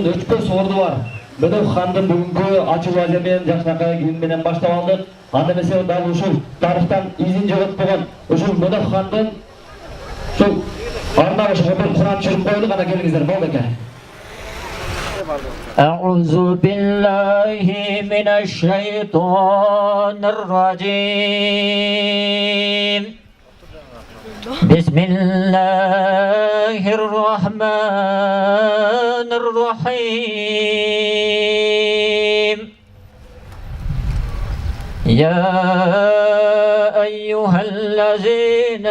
хандын өчпөс орду бар. Мөнөк хандын бүгүнкү ачуу ажы менен жакшынакай күн менен баштап алдык. Анда эмесе дал ушул тарыхтан изин жоготпогон ушул Мөнөк хандын ушул арнагы шофер Куран чырып коелук, ана келиңиздер, болду. أعوذ بالله من الشيطان الرجيم بسم الله الرحمن الرحيم يا أيها الذين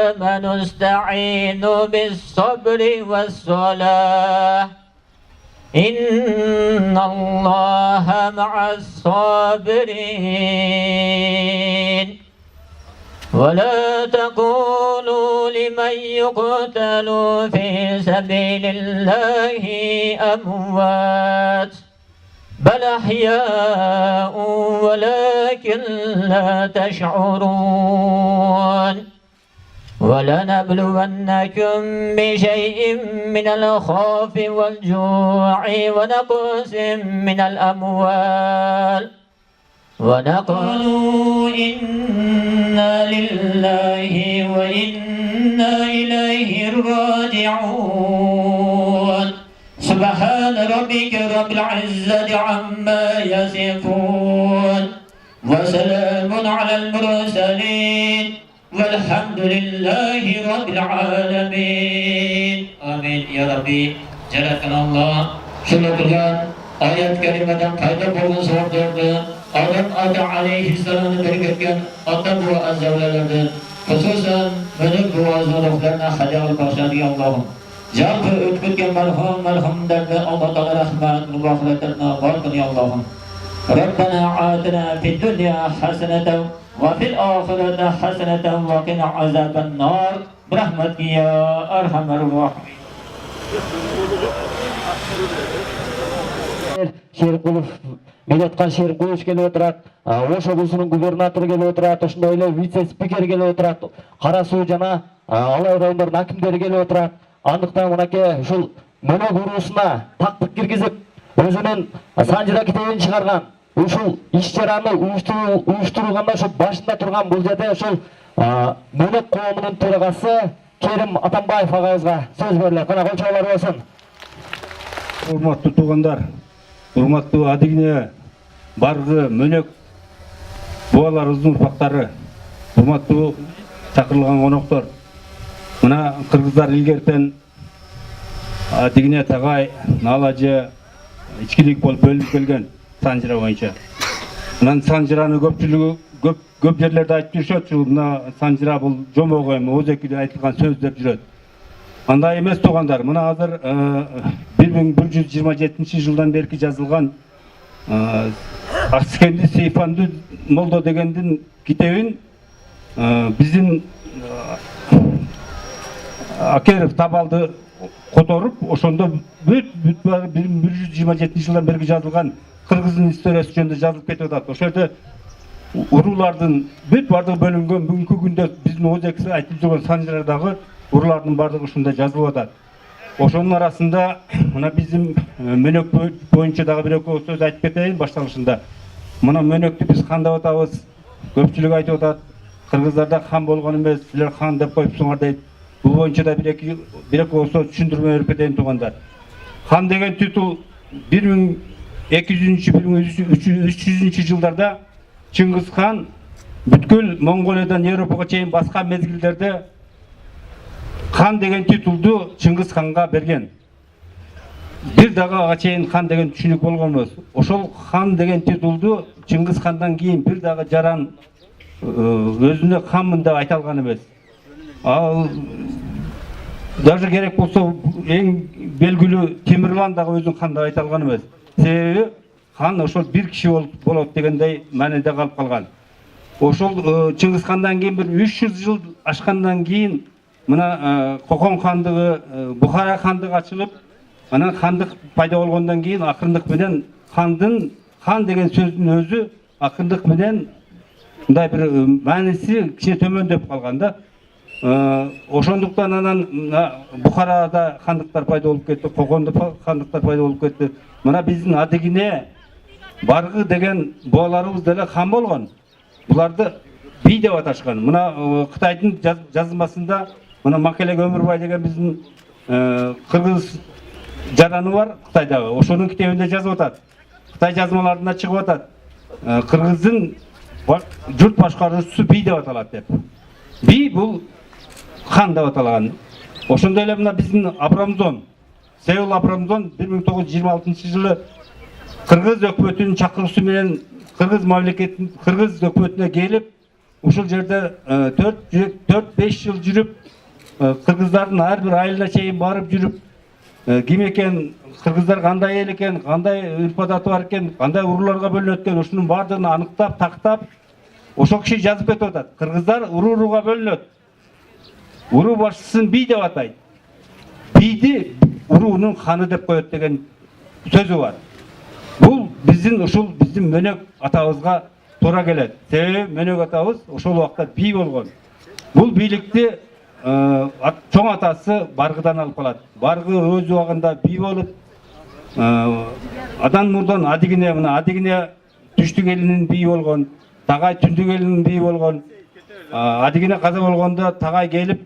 آمنوا استعينوا بالصبر والصلاة إن الله مع الصابرين ولا تقولوا لمن يقتل في سبيل الله أموات بل أحياء ولكن لا تشعرون ولنبلونكم بشيء من الخوف والجوع ونقص من الأموال ونقولوا إنا لله وإنا إليه راجعون سبحان ربك رب العزة عما يصفون وسلام على المرسلين والحمد لله رب العالمين آمين يا ربي جلالكن الله شنو قرآن آيات كلمة قيد بولن صورتورdu Adam Ata aleyhisselam'ı bergetken Ata bu azavlalardı hususan Mönök duazoluklarına hadiyalı başladı Allah'ım Jalpı ötkütken merhamlardı Allah Teala rahmet mübahletlerine barkın Allah'ım Rabbena atina fid dunya haseneten وفي الآخرة حسنة وقنا عذاب النار برحمتك يا أرحم الراحمين. Шеркулов Медеткан Шеркулович келип отурат, Ош облусунун губернатору келип отурат, ошондой эле вице-спикер келип отурат, Кара Суу жана Алай райондордун акимдери келип отурат. Андыктан мынакей ушул Мөнөк уруусуна тактык киргизип, өзүнүн Санжыра китебин чыгарган ушул иш-чараны уюштурганда ошо башында турган бул жерде ошол Мөнөк коомунун төрагасы Керим Атамбаев агайыбызга сөз берилет. Кана колчоолор болсун. Урматтуу туугандар, урматтуу адигине баргы Мөнөк бубаларыбыздын урпактары, урматтуу чакырылган коноктор. Мына кыргыздар илгертен адигине тагай налажы ичкилик болуп бөлүнүп келген Санжыра боюнча. Мына Санжыраны көпчүлүгү көп жерлерде айтып жүрүшөт. Мына Санжыра бул жомого эми өзекиде айтылган сөз деп жүрөт. Андай эмес туугандар. Мына азыр 1127 жылдан берки жазылган Акскенди Сейфанды Молдо дегендин китебин биздин Акеров Табалды которуп, ошондо 1127 жылдан берки жазылган кыргыздын историясы жөнүндө жазылып кетип атат. Ошол жерде уруулардын бүт бардыгы бөлүнгөн, бүгүнкү күндө биздин өзекси айтып жүргөн Санжырадагы уруулардын бардыгы ушунда жазылып атат. Ошонун арасында мына биздин Мөнөк боюнча дагы бир экөө сөз айтып кетейин башталышында. Мына Мөнөктү биз хан деп атабыз. Көпчүлүк айтып атат, кыргыздарда хан болгон эмес, силер хан деп коюпсуңар дейт. Бул боюнча да бир экөө сөз түшүндүрмө берип кетейин туугандар. Хан деген титул 1200-1300 жылдарда Чыңгыз хан бүткүл Монголиядан Европага чейин баскан мезгилдерде хан деген титулду Чыңгыз ханга берген. Бир дагы ага чейин хан деген түшүнүк болгон эмес. Ошол хан деген титулду Чыңгыз хандан кийин бир дагы жаран өзүнө ханмын деп айта алган эмес. Ал даже керек болсо эң белгилүү Темирлан дагы өзүн хан деп айта алган эмес. Себеби хан ошол бир киши болот дегендей мааниде калып калган. Ошол Чыңгыз хандан кийин бир 300 жыл ашкандан кийин мына Кокон хандыгы, Бухара хандыгы ачылып, анан хандык пайда болгондон кийин акырындык менен хан деген сөздүн өзү акырындык менен мындай бир мааниси кичине төмөндөп калган да. ошондуктан анан Бухарада хандыктар пайда болуп кетти, Кокондо хандыктар пайда болуп кетти. Мына биздин адегине Баргы деген бабаларыбыз деле хан болгон. Буларды би деп аташкан. Мына Кытайдын жазмасында мына Макелек Өмүрбай деген биздин кыргыз жараны бар Кытайдагы. Ошонун китебинде жазып атат. Кытай жазмаларында чыгып атат. Кыргыздын журт башкаруучусу би деп аталат деп. Би бул хан деп аталган. Ошондой эле мына биздин Абрамзон, Сеул Абрамзон 1926 жылы Кыргыз өкмөтүнүн чакыруусу менен Кыргыз мамлекетин Кыргыз өкмөтүнө келип, ушул жерде 4-5 жыл жүрүп, кыргыздардын ар бир айылына чейин барып жүрүп, ким экен, кыргыздар кандай эл экен, кандай үрп адаты бар экен, кандай урууларга бөлүнөт экен, ушунун баардыгын аныктап, тактап, ошол киши жазып кетип атат. Кыргыздар урууга бөлүнөт. Уруу башчысын би деп атайт. Биди уруунун ханы деп коет деген сөзү бар. Бул биздин Мөнөк атабызга туура келет. Себеби Мөнөк атабыз ошол убакта би болгон. Бул бийликти чоң атасы Баргыдан алып калат. Баргы өз убагында би болуп, адан мурдан Адигине, мына Адигине түштүк элинин би болгон, Тагай түндүк элинин би болгон. Адигине каза болгондо Тагай келип,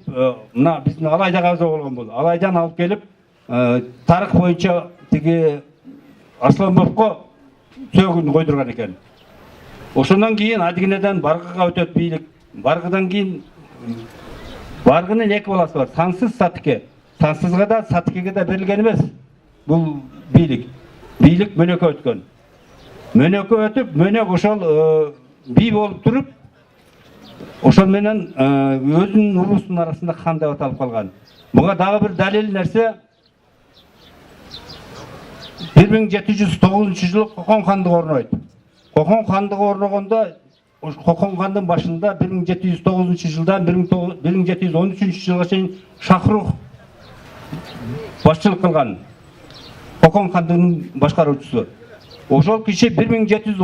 мына биздин Алайда каза болгон бул. Алайдан алып келип, тарых боюнча тиги Арсланбекко сөөгүн койдурган экен. Ошондон кийин Адигинеден Баргыга өтөт бийлик. Баргыдан кийин Баргынын эки баласы бар, Сансыз, Сатыке. Сансызга да, Сатыкеге да берилген эмес бул бийлик. Бийлик Мөнөккө өткөн. Мөнөккө өтүп, Мөнөк ошол би болуп туруп, ошол менен өзүнүн уруусунун арасында хан деп аталып калган. Буга дагы бир далил нерсе, 1709 жылы Кокон хандыгы орнойт. Кокон хандыгы орногондо, Кокон хандын башында 1709 жылдан 1713 жылга чейин Шахрух башчылык кылган. Кокон хандыгынын башкаруучусу. Ошол киши 1710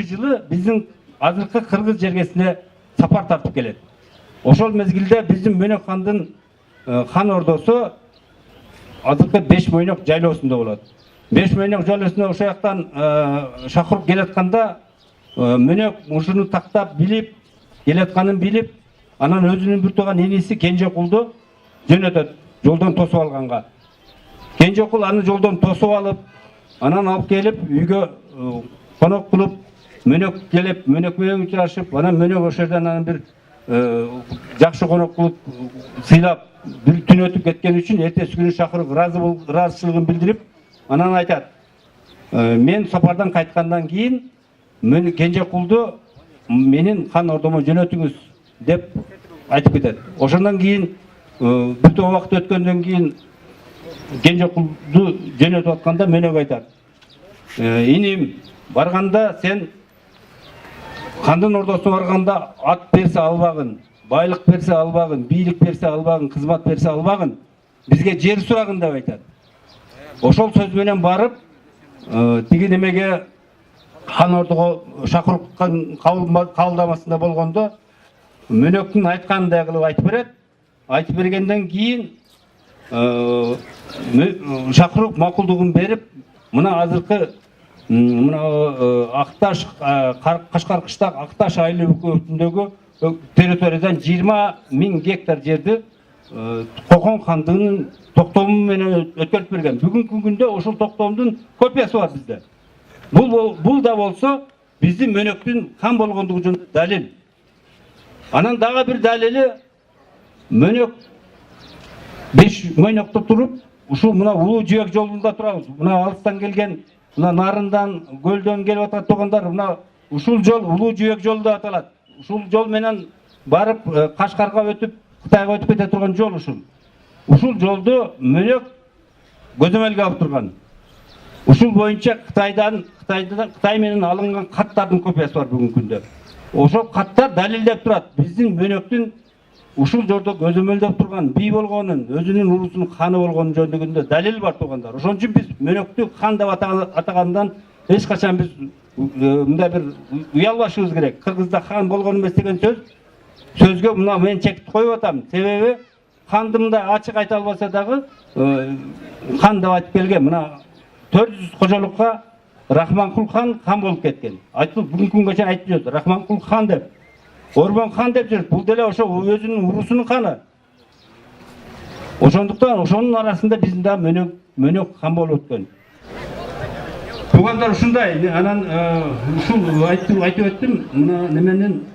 жылы биздин азыркы Кыргыз жергесине сапар тартып келет. Ошол мезгилде биздин Мөнөк хандын хан ордосу азыркы Бешмойнок жайлоосунда болот. Бешмойнок жайлоосунда ошол жактан Шахрук келатканда Мөнөк ушуну тактап билип, келатканын билип, анан өзүнүн бир тууган иниси Кенжекулду жөнөтөт, жолдон тосуп алганга. Кенжекул аны жолдон тосуп алып, анан алып келип үйгө конок кылып, Мөнөк келип, Мөнөк менен учурашып, анан Мөнөк ошол жерден анан бир жакшы конок кылып, сыйлап, бир түн өтүп кеткен үчүн эртеси күнү Шахрук ыраазычылыгын билдирип, анан айтат: "Мен сапардан кайткандан кийин Кенжекулду менин хан ордомо жөнөтүңүз" деп айтып кетет. Ошондон кийин бир топ убакыт өткөндөн кийин Кенжекулду жөнөтүп атканда Мөнөк айтат: "Иним, барганда сен хандын ордосуна барганда ат берсе албагын, байлык берсе албагын, бийлик берсе албагын, кызмат берсе албагын, бизге жер сурагын" деп айтат. Ошол сөз менен барып, тиги немеге хан ордого Шахруктун кабылдамасында болгондо Мөнөктүн айткандай кылып айтып берет. Айтып бергенден кийин Шахрук макулдугун берип, мына азыркы мына Акташ, Кашкар кыштак Акташ айыл өкмөтүндөгү территориядан 20.000 гектар жерди Кокон хандыгынын токтому менен өткөрүп берген. Бүгүнкү күндө ошол токтомдун копиясы бар бизде. Бул да болсо биздин Мөнөктүн хан болгондугу жөнүндө далил. Анан дагы бир далили, Мөнөк Бешмойнокто туруп, ушул мына улуу жибек жолунда турабыз. Мына алыстан келген, мына нарындан, көлдөн келип атат тугандар, мына ушул жол улуу жибек жолу деп аталат. Ушул жол менен барып Кашкарга өтүп, Кытайга өтүп кете турган жол ушул. Ушул жолду Мөнөк көзөмөлгө алып турган. Ушул боюнча Кытай менен алынган каттардын копиясы бар бүгүнкү күндө. Ошол каттар далилдеп турат биздин Мөнөктүн ушул жолдо көзөмөлдөп турган би болгонун, өзүнүн уруусунун ханы болгонун жөнүндө далил бар тугандар. Ошон үчүн биз Мөнөктү хан деп атагандан эч качан биз мындай бир уялбашыбыз керек. Кыргызда хан болгон эмес деген сөзгө мына мен чекит коюп атам. Себеби хандымда ачык айта албаса дагы хан деп айтып келген. Мына 400 кожолукка Рахманкул хан болуп кеткен. Айтылып бүгүнкү күнгө чейин айтып жүрөт. Рахманкул хан деп, Орбон хан деп жүрөт. Бул деле ошо өзүнүн урусунун ханы. Ошондуктан ошонун арасында биздин да мөнөк хан болуп өткөн. Туугандар ушундай. Анан ушул айтып өттүм. Мына неменин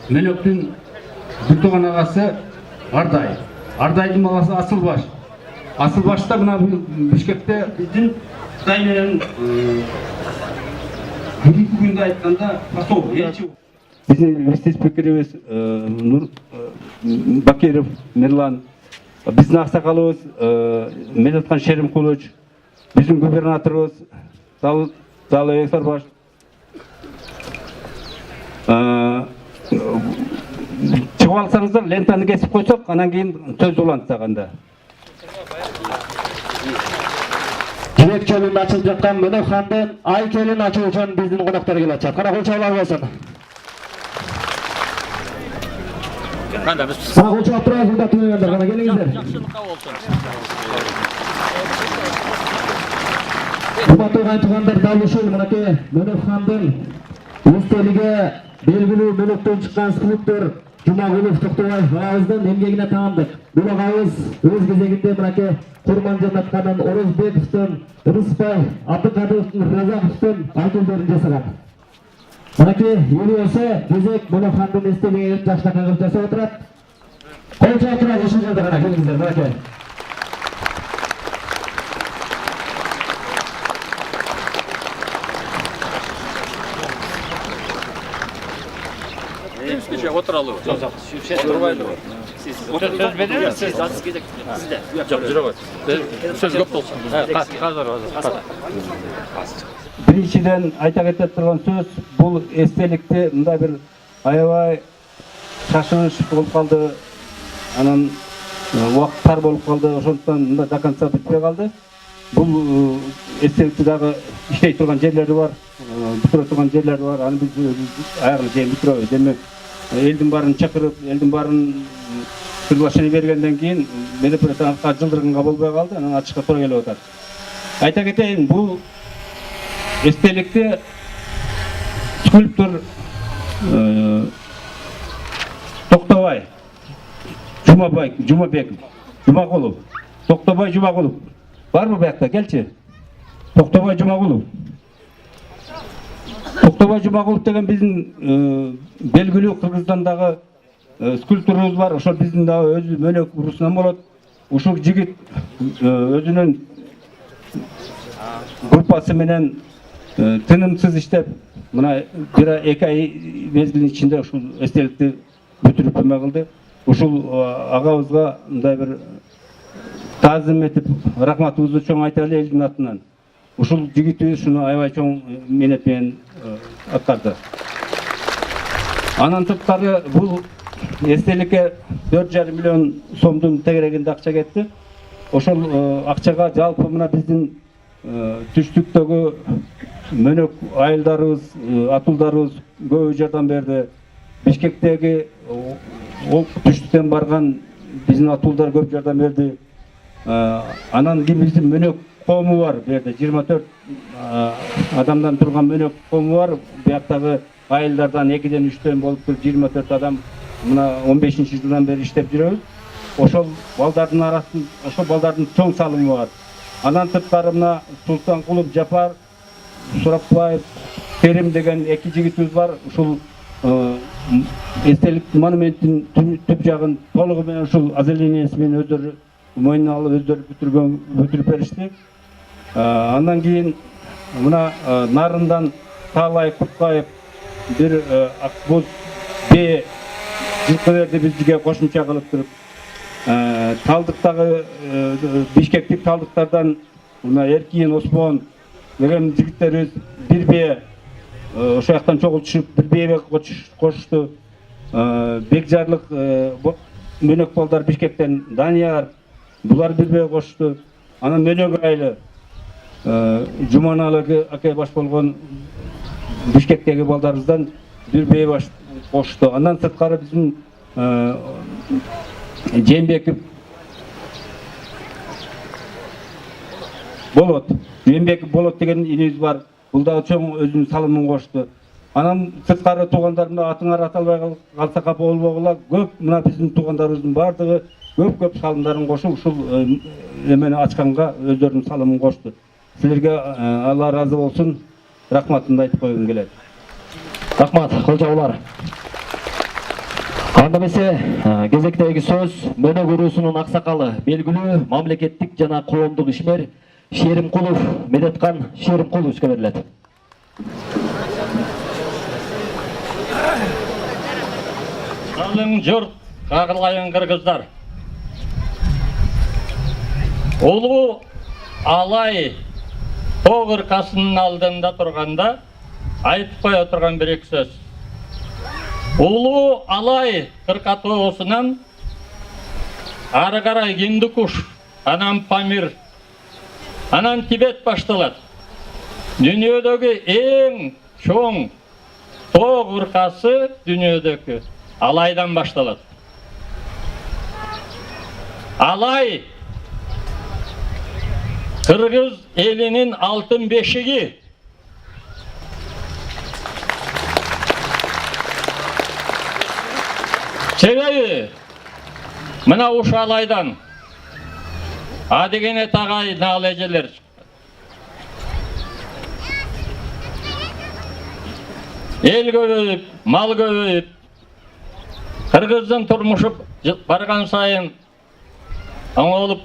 мөнөктүн бир тууган агасы Ардай. Ардайдын баласы Асылбаш. Асылбашта мына Бишкекте биздин Кытай менен бүгүнкү күндө айтканда посол элчи. Биздин вице-спикерибиз Нур Бакиров Мирлан, биздин аксакалыбыз Медеткан Шеримкулович, биздин губернаторубуз Талыбек Сарбаш. Чыгып алсаңыздар, лентаны кесип койсок, анан кийин сөз улантсак анда. Жибек жолунда ачылып жаткан Мөнөк хандын айкелин ачуу үчүн биздин коноктор келип атышат. Кана кол чабуулар болсун. Кана кол чабып турасыздар, туугандар, кана келиңиздер. Жакшылыкка болсун. Урматтуу туугандар, дал ушул мынакей Мөнөк хандын эстелиги белгилүү мөнөктөн чыккан скульптор Жумагулов Токтогулов агабыздын эмгегине таандык. Бул агабыз өз кезегинде мынакей Курманжан атканын Орозбековдун, Рыспай, Абдыкадыровдун, Разаковдун айтылдарын жасаган. Мынакей ели болсо кезек Мөнөк хандын эстелигин жакшынакай кылып жасап отурат. Кол чаап турасыз, ушул жерде гана келиңиздер, мынакей. Отыралуу. Отырбайлы. Сөз беребиз, сиз кезек сизде. Жок, жүрөбөт. Сөз көп болсун. Азыр. Биринчиден айта кетип турган сөз, бул эстеликти мындай бир аябай шашылыш болуп калды. Анан убакыт тар болуп калды, ошондуктан мында до конца бүтпөй калды. Бул эстеликти дагы иштей турган жерлери бар, бүтүрө турган жерлери бар. Аны биз аягына чейин бүтүрөбүз. Демек элдин баарын чакырып, элдин баарын приглашение бергенден кийин мероприятияныкка жылдырганга болбой калды, анан ачышка туура келип атат. Айта кетейин, бул эстеликти скульптор Токтобай Жумагулов. Токтобай Жумагулов. Барбы буякта, келчи. Токтобай Жумагулов. Токтобай Жумагулов деген биздин белгилүү Кыргызстандагы скульпторубуз бар. Ошол биздин дагы өзү мөнөк урусунан болот. Ушул жигит өзүнүн группасы менен тынымсыз иштеп, мына 1-2 ай мезгилдин ичинде ушул эстеликти бүтүрүп эме кылды. Ушул агабызга мындай бир таазим этип, рахматыбызды чоң айталы элдин атынан. Ушул жигитибиз ушуну аябай чоң менет менен аткарды. Анан сырткары бул эстеликке 4,5 миллион сомдун тегерегинде акча кетти. Ошол акчага жалпы мына биздин түштүктөгү мөнөк айылдарыбыз, атуулдарыбыз көп жардам берди. Бишкектеги түштүктөн барган биздин атуулдар көп жардам берди. Анан кийин биздин мөнөк кому бар, бу жерде 24 адамдан турган мөнөк кому бар. Бияктагы айылдардан 2-ден 3-төн болуп 24 адам мына 15-жылдан бери иштеп жүрөбүз. Ошол балдардын арасында, ошол балдардын чоң салымы бар. Анан сырткары мына Султанкулов Жапар, Сурапбаев, Керим деген 2 жигитибиз бар. Ушул эстелик монументтин түп жагын толугу менен ушул озелениясы менен өздөрү мойнуна алып, өздөрү бүтүрүп беришти. Андан кийин мына нарындан Таалай Куткаев бир акбоз б жылкы берди бизге кошумча кылып туруп. Талдыктагы бишкектик талдыктардан мына Эркин Осмон деген жигиттерибиз бир б ошол жактан чогултушуп бир б кошушту. Бекжарлык мөнөк балдар Бишкектен Данияр булар бир б кошушту. Анан мөнөк айылы Жуманалы акай баш болгон Бишкектеги балдарыбыздан бир б баш кошту. Андан сырткары биздин Жээнбеков болот. Жээнбеков болот деген инебиз бар. Бул да чоң өзүнүн салымын кошту. Анан сырткары туугандарымда атыңар аталбай калса капа болбогула. Көп мына биздин туугандарыбыздын бардыгы көп салымдарын кошуп ушул эмени ачканга өздөрүнүн салымын кошту. Силерге Алла разы болсун. Рахматымды айтып койгум келет. Рахмат, кылчабылар. Анда эмесе кезектеги сөз Мөнөк уруусунун аксакалы, белгилүү мамлекеттик жана коомдук ишмер Шеримкулов, Медеткан Шеримкуловичке берилет. Қалың жұрт, қағылайын қырғыздар. Улуу Алай тоғыр қасының алдында тұрғанда айтып қоя отырған бір екі сөз. Улуу Алай қырқатуысынан ары қарай Гиндукуш, анан Памир, анан Тибет башталады. Дүниедегі ең чоң тоғ ырқасы дүниедегі Алайдан башталады. Алай Кыргыз элинин алтын бешиги. Себеби мына ушу Алайдан адегене тагай нал эжелер. Эл көбөйүп, мал көбөйүп, кыргыздын турмушу барган сайын оңолуп,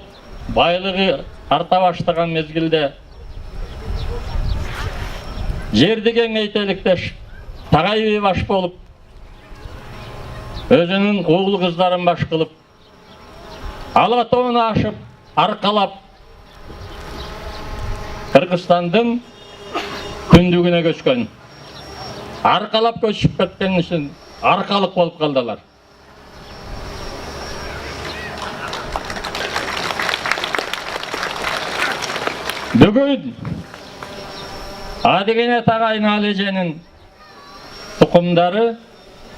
байлыгы арта баштаган мезгилде жерди кеңейтеликтеш, тагайбай баш болуп, өзүнүн угул кыздарын баш кылып, Ала тоон ашып, аркалап, Кыргызстандын күндүгүнө көчкөн. Аркалап көчүп кеткен үчүн аркалык болуп калдылар. Бүгүн адегене тагайын алеженин тукумдары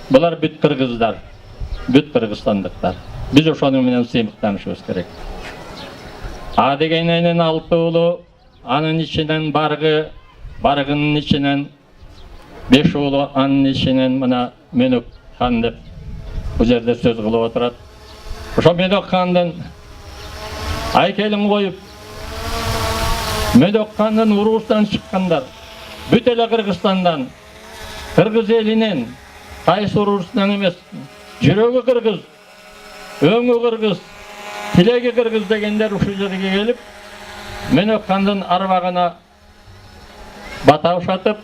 булар бүт кыргыздар, бүт кыргызстандыктар. Биз ошону менен сыймыктанышыбыз керек. Адегененин 6 уулу, анын ичинен баргы, баргынын ичинен 5 уулу, анын ичинен мына Мөнөк хан деп бул жерде сөз кылып отурат. Ошо Мөнөк хандын айкелин коюп, Мөнөк хандын уруусунан чыккандар, бүт эле Кыргызстандан, кыргыз элинен, кайсы уруусунан эмес, жүрөгү кыргыз, өңү кыргыз, тилеги кыргыз дегендер ушул жерге келип, Мөнөк хандын арбагына бата ушатып,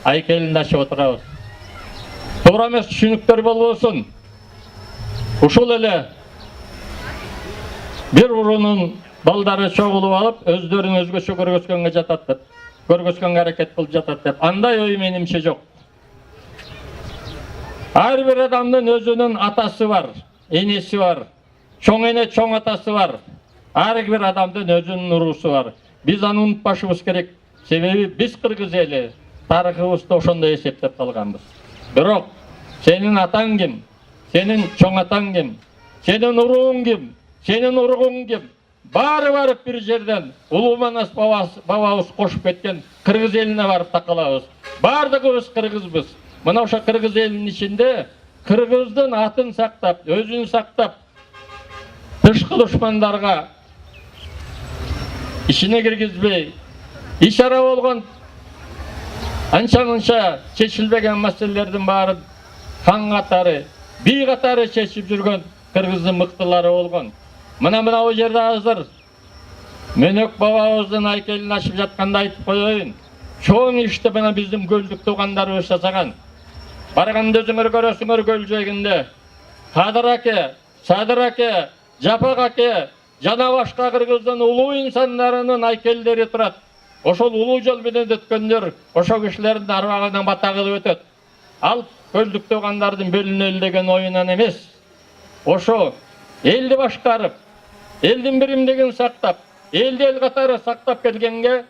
айкелин ачып отурабыз. Туура эмес түшүнүктөр болбосун. Ушул эле бир уруунун балдары чогулуп алып, өздөрүн өзгөчө көргөзгөнгө жатат деп, көргөзгөнгө аракет кылып жатат деп, андай ой менимче жок. Ар бир адамдын өзүнүн атасы бар, энеси бар, чоң эне, чоң атасы бар. Ар бир адамдын өзүнүн уруусу бар. Биз аны унутпашыбыз керек. Себеби биз кыргыз эли тарыхыбызды ошондой эсептеп калганбыз. Бирок сенин атаң ким? Сенин чоң атаң ким? Сенин урууң ким? Сенин уругуң ким? Баары барып бир жерден Улуу Манас бабабыз кошуп кеткен кыргыз элине барып такалабыз. Бардыгыбыз кыргызбыз. Мына ошо кыргыз элинин ичинде кыргыздын атын сактап, өзүн сактап, тышкы душмандарга ишине киргизбей, ишара болгон анча-мынча чечилбеген маселелердин баарын хан катары, бий катары чечип жүргөн кыргыздын мыктылары болгон. Мына бул жерде азыр Мөнөк бабабыздын айкелин ачып жатканда айтып коеюн. Чоң ишти мына биздин көлдүк туугандарыбыз жасаган. Барганда өзүңөр көрөсүңөр көл жээгинде Кадыр аке, Садыр аке, Жапак аке жана башка кыргыздын улуу инсандарынын айкелдери турат. Ошол улуу жол менен өткөндөр ошо кишилердин арбагынан бата кылып өтөт. Ал көлдүк туугандардын бөлүнөлү деген оюнан эмес. Ошо элди башкарып, элдин биримдигин сактап, элди эл катары сактап келгенге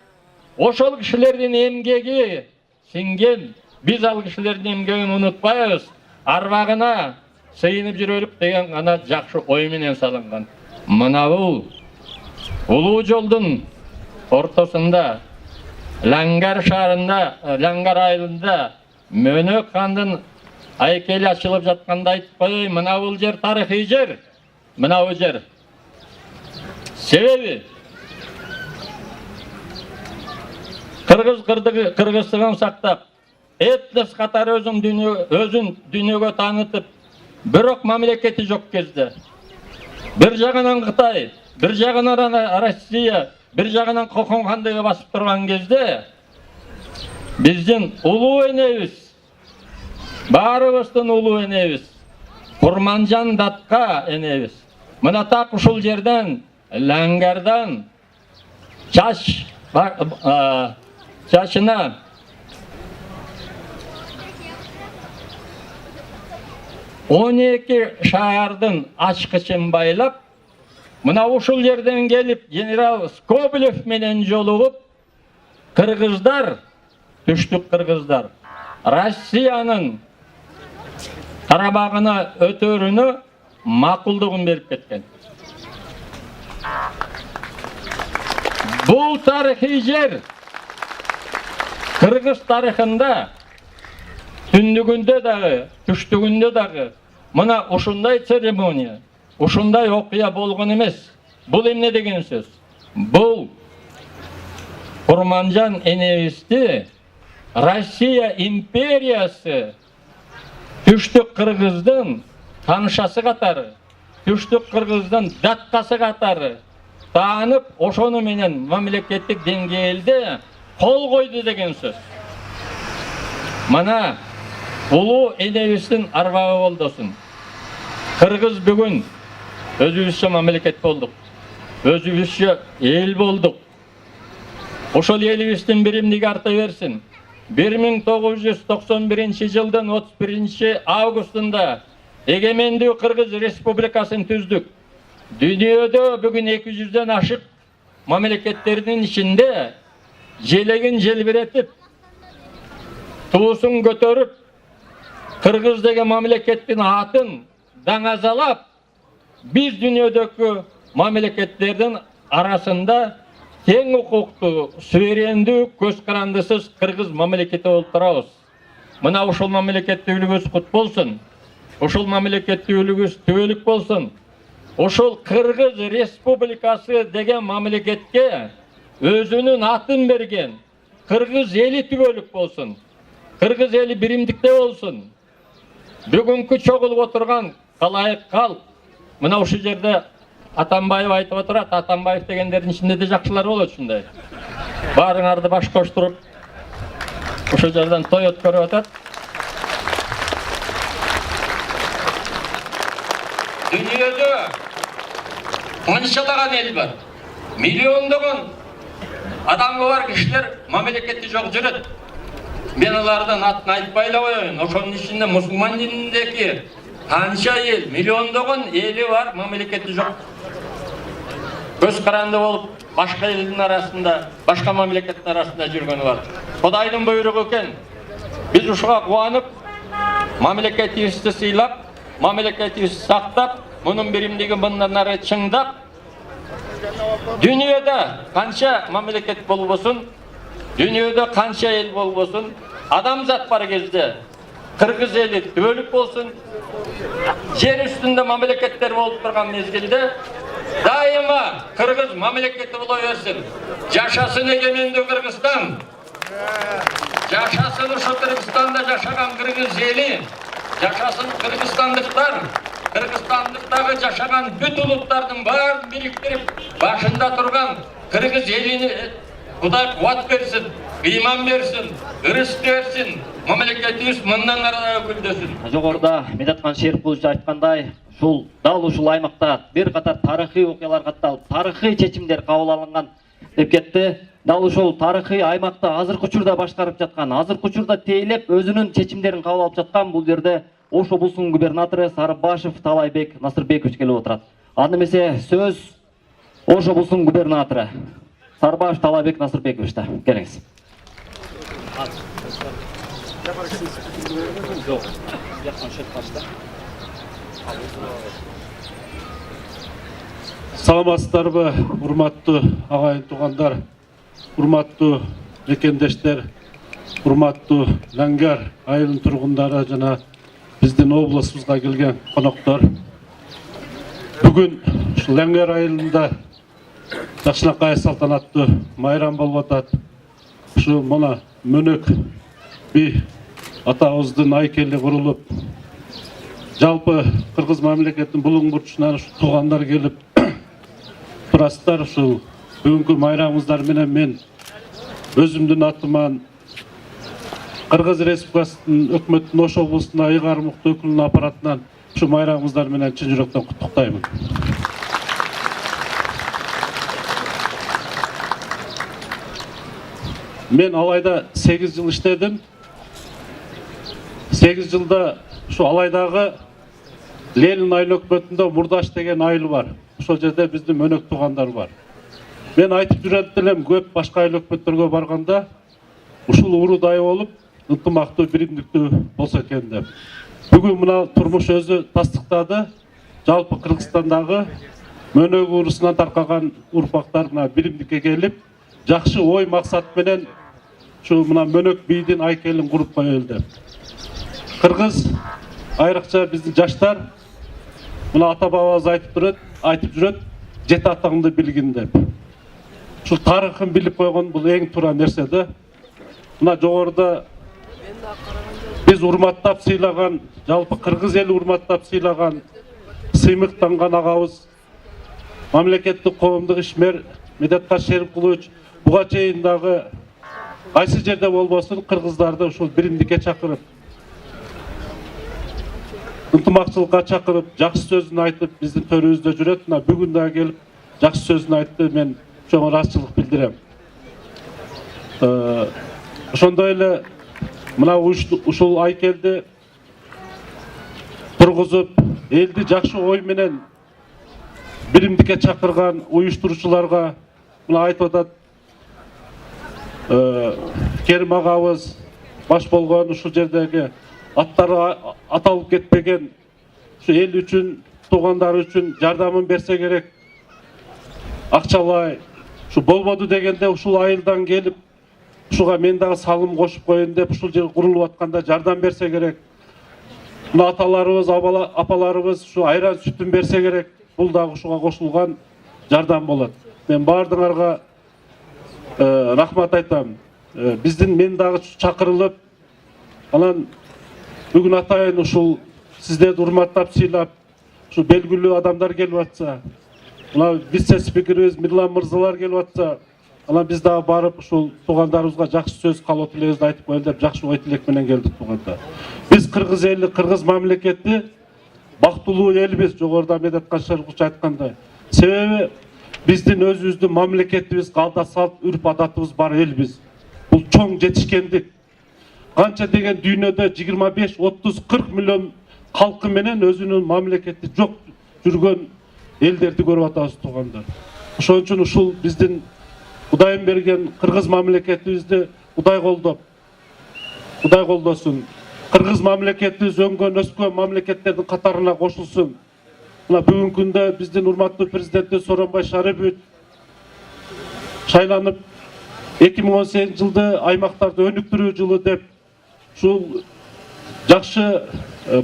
ошол кишилердин эмгеги сиңген. Биз ал кишилердин эмгегин унутпайбыз. Арбагына сыйынып жүрөлүк деген гана жакшы ой менен салынган. Мына бул улуу жолдун ортосунда Лаңгар шаарында, Лаңгар айылында Мөнөк хандын айкели ачылып жатканда айтып коеюн, мына бул жер тарыхый жер. Мына бул жер. Себеби кыргызчылыгын сактап, этнос катары өзүн дүйнөгө таанытып, бирок мамлекети жок кезде. Бир жагынан Кытай, бир жагынан Россия, бир жагынан Кокон хандыгы басып турган кезде биздин улуу энебиз, баарыбыздын улуу энебиз, Курманжан Датка энебиз, мына так ушул жерден Лаңгардан чачына он эки шаардын ачкычын байлап, мына ушул жерден келип генерал Скоблев менен жолугуп, кыргыздар, түштүк кыргыздар, Россиянын карабагына өтөрүнө макулдугун берип кеткен. Бул тарыхый жер кыргыз тарыхында түндүгүндө дагы, түштүгүндө дагы мына ушундай церемония, ушундай окуя болгон эмес. Бул эмне деген сөз? Бул Курманжан энебизди Россия империясы түштүк кыргыздын танышасы катары, түштүк кыргыздын даттасы катары таанып, ошону менен мамлекеттик деңгээлде кол койду деген сөз. Мына улуу энебиздин арбагы болдосун. Кыргыз бүгүн өзүбүзчө мамлекет болдук. Өзүбүзчө эл болдук. Ошол элибиздин биримдиги арта берсин. 1991 жылдын 31 августунда Эгемендүү Кыргыз Республикасын түздүк. Дүйнөдө бүгүн 200дөн ашык мамлекеттердин ичинде желегин желбиретип, туусун көтөрүп, Кыргыз деген мамлекеттин атын даңазалап, биз дүйнөдөгү мамлекеттердин арасында тең укуктуу, суверендүү, көз карандысыз кыргыз мамлекети болуп турабыз. Мына ушул мамлекеттүүлүгүбүз кут болсун. Ушул мамлекеттүүлүгүбүз түбөлүк болсун. Ушул Кыргыз Республикасы деген мамлекетке өзүнүн атын берген Кыргыз эли түбөлүк болсун. Кыргыз эли биримдикте болсун. Бүгүнкү чогулуп отурган калайык калп, мына ушул жерде Атамбаев айтып отурат. Атамбаев дегендердин ичинде да жакшылар болот ушундай. Баарыңарды баш коштуруп ушул жерден той өткөрүп атат. Дүйнөдө канчалаган эл бар. Миллиондогон адамы бар кишилер мамлекети жок жүрөт. Мен алардын атын айтпай эле коеюн. Ошонун ичинде мусулман дининдеги канча эл, миллиондогон эли бар, мамлекети жок. Көз каранды болуп, башка элдин арасында, башка мамлекеттин арасында жүргөнү бар. Кудайдын буйругу экен. Биз ушуга кубанып, мамлекетибизди сыйлап, мамлекетибизди сактап, мунун биримдиги мындан ары чыңдап, дүйнөдө канча мамлекет болбосун, дүйнөдө канча эл болбосун, адамзат бар кезде кыргыз эли түбөлүк болсун, жер үстүндө мамлекеттер болуп турган мезгилде дайыма кыргыз мамлекети боло берсин. Жашасын эгемендүү Кыргызстан. Жашасын ушу Кыргызстанда жашаган кыргыз эли. Жашасын кыргызстандыктар. Кыргызстандыктагы жашаган бүт улуттардын баарын бириктирип, башында турган кыргыз элини Кудай кубат берсин, ыйман берсин, ырыс берсин, мамлекетибиз мындан ары гүлдөсүн. Жогоруда Медаткан Шерикулович айткандай, дал ушул аймакта бир катар тарыхый окуялар катталып, тарыхый чечимдер кабыл алынган деп кетти. Дал ушул тарыхый аймакта азыркы учурда башкарып жаткан, азыркы учурда тейлеп өзүнүн чечимдерин кабыл алып жаткан бул жерде Ош облусунун губернатору Сарыбашев Талайбек Насырбекович келип отурат. Аны эмесе сөз Ош облусунун губернатору Сарыбашев Талайбек Насырбековичте. Келиңиз. Саламатсыздарбы, урматтуу агайын туугандар, урматтуу мекендештер, урматтуу Лаңгер айылынын тургундары жана биздин облусубузга келген коноктор. Бүгүн ушу Лаңгер айылында жакшынакай салтанаттуу майрам болуп атат. Ушу мына Мөнөк би атабыздын айкели курулуп, жалпы кыргыз мамлекетинин булуң бурчунан ушу туугандар келип турасыздар. Ушул бүгүнкү майрамыңыздар менен мен өзүмдүн атыман Кыргыз Республикасынын өкмөттүн Ош облусуна ыйгар мукты өкүлүнүн аппаратынан ушу майрамыңыздар менен чын жүрөктөн куттуктаймын. Мен алайда 8 жыл иштедим. 8 жылда ушу алайдагы Ленин айыл өкмөтүндө Мурдаш деген айыл бар. Ошол жерде биздин Мөнөк туугандар бар. Мен айтып жүрөт элем, көп башка айыл өкмөттөргө барганда ушул уруудай болуп, ынтымактуу, биримдиктүү болсо экен деп. Бүгүн мына турмуш өзү тастыктады. Жалпы Кыргызстандагы Мөнөк уруусунан таркаган урпактар мына биримдикке келип, жакшы ой максат менен ушу мына Мөнөк бийдин айкелин куруп коелу деп. Кыргыз айрыкча биздин жаштар мына ата бабабыз айтып жүрөт, жет атаңды билгин деп. Ушул тарыхын билип койгон бул эң туура нерсе да. Мына жогоруда биз урматтап сыйлаган, жалпы кыргыз эли урматтап сыйлаган сыймыктанган агабыз, мамлекеттик коомдук ишмер Медеткар Шеримкулович буга чейин дагы кайсы жерде болбосун кыргыздарды ушул биримдикке чакырып, ынтымакчылыкка чакырып, жакшы сөзүн айтып, биздин төрүбүздө жүрөт. Мына бүгүн дагы келип жакшы сөзүн айтты. Мен чоң ыраазычылык билдирем. Ошондой эле мына ушул айкелди тургузуп, элди жакшы ой менен биримдикке чакырган уюштуруучуларга мына айтып атат. Керим агабыз баш болгон ушул жердеги аттары аталып кетпеген ушу эл үчүн, туугандары үчүн жардамын берсе керек. Акчалай ушу болбоду дегенде ушул айылдан келип, ушуга мен дагы салым кошуп коеюн деп ушул жер курулуп атканда жардам берсе керек. Мына аталарыбыз, апаларыбыз ушу айран сүтүн берсе керек. Бул дагы ушуга кошулган жардам болот. Мен баардыгыңарга рахмат айтам. Биздин мен дагы чакырылып, анан бүгүн атайын ушул сиздерди урматтап сыйлап, ушу белгилүү адамдар келип атса, мына вице-спикерибиз Мирлан мырзалар келип атса, анан биз дагы барып ушул туугандарыбызга жакшы сөз, каалоо тилегибизди айтып коелу деп жакшы ой тилек менен келдик туугандар. Биз кыргыз эли, кыргыз мамлекети бактылуу элбиз, жогоруда Медеткар Шеримкулович айткандай. Себеби биздин өзүбүздүн мамлекетибиз, калда салт, үрп адатыбыз бар элбиз. Бул чоң жетишкендик. Канча деген дүйнөдө 25, 30, 40 миллион калкы менен өзүнүн мамлекети жок жүргөн элдерди көрүп атабыз туугандар. Ошон үчүн ушул биздин Кудайым берген кыргыз мамлекетибизди Кудай колдосун. Кыргыз мамлекетибиз өңгөн, өскөн мамлекеттердин катарына кошулсун. Мына бүгүнкү күндө биздин урматтуу президенти Сооронбай Шарипович шайланып 2018 жылды аймактарды өнүктүрүү жылы деп ушул жакшы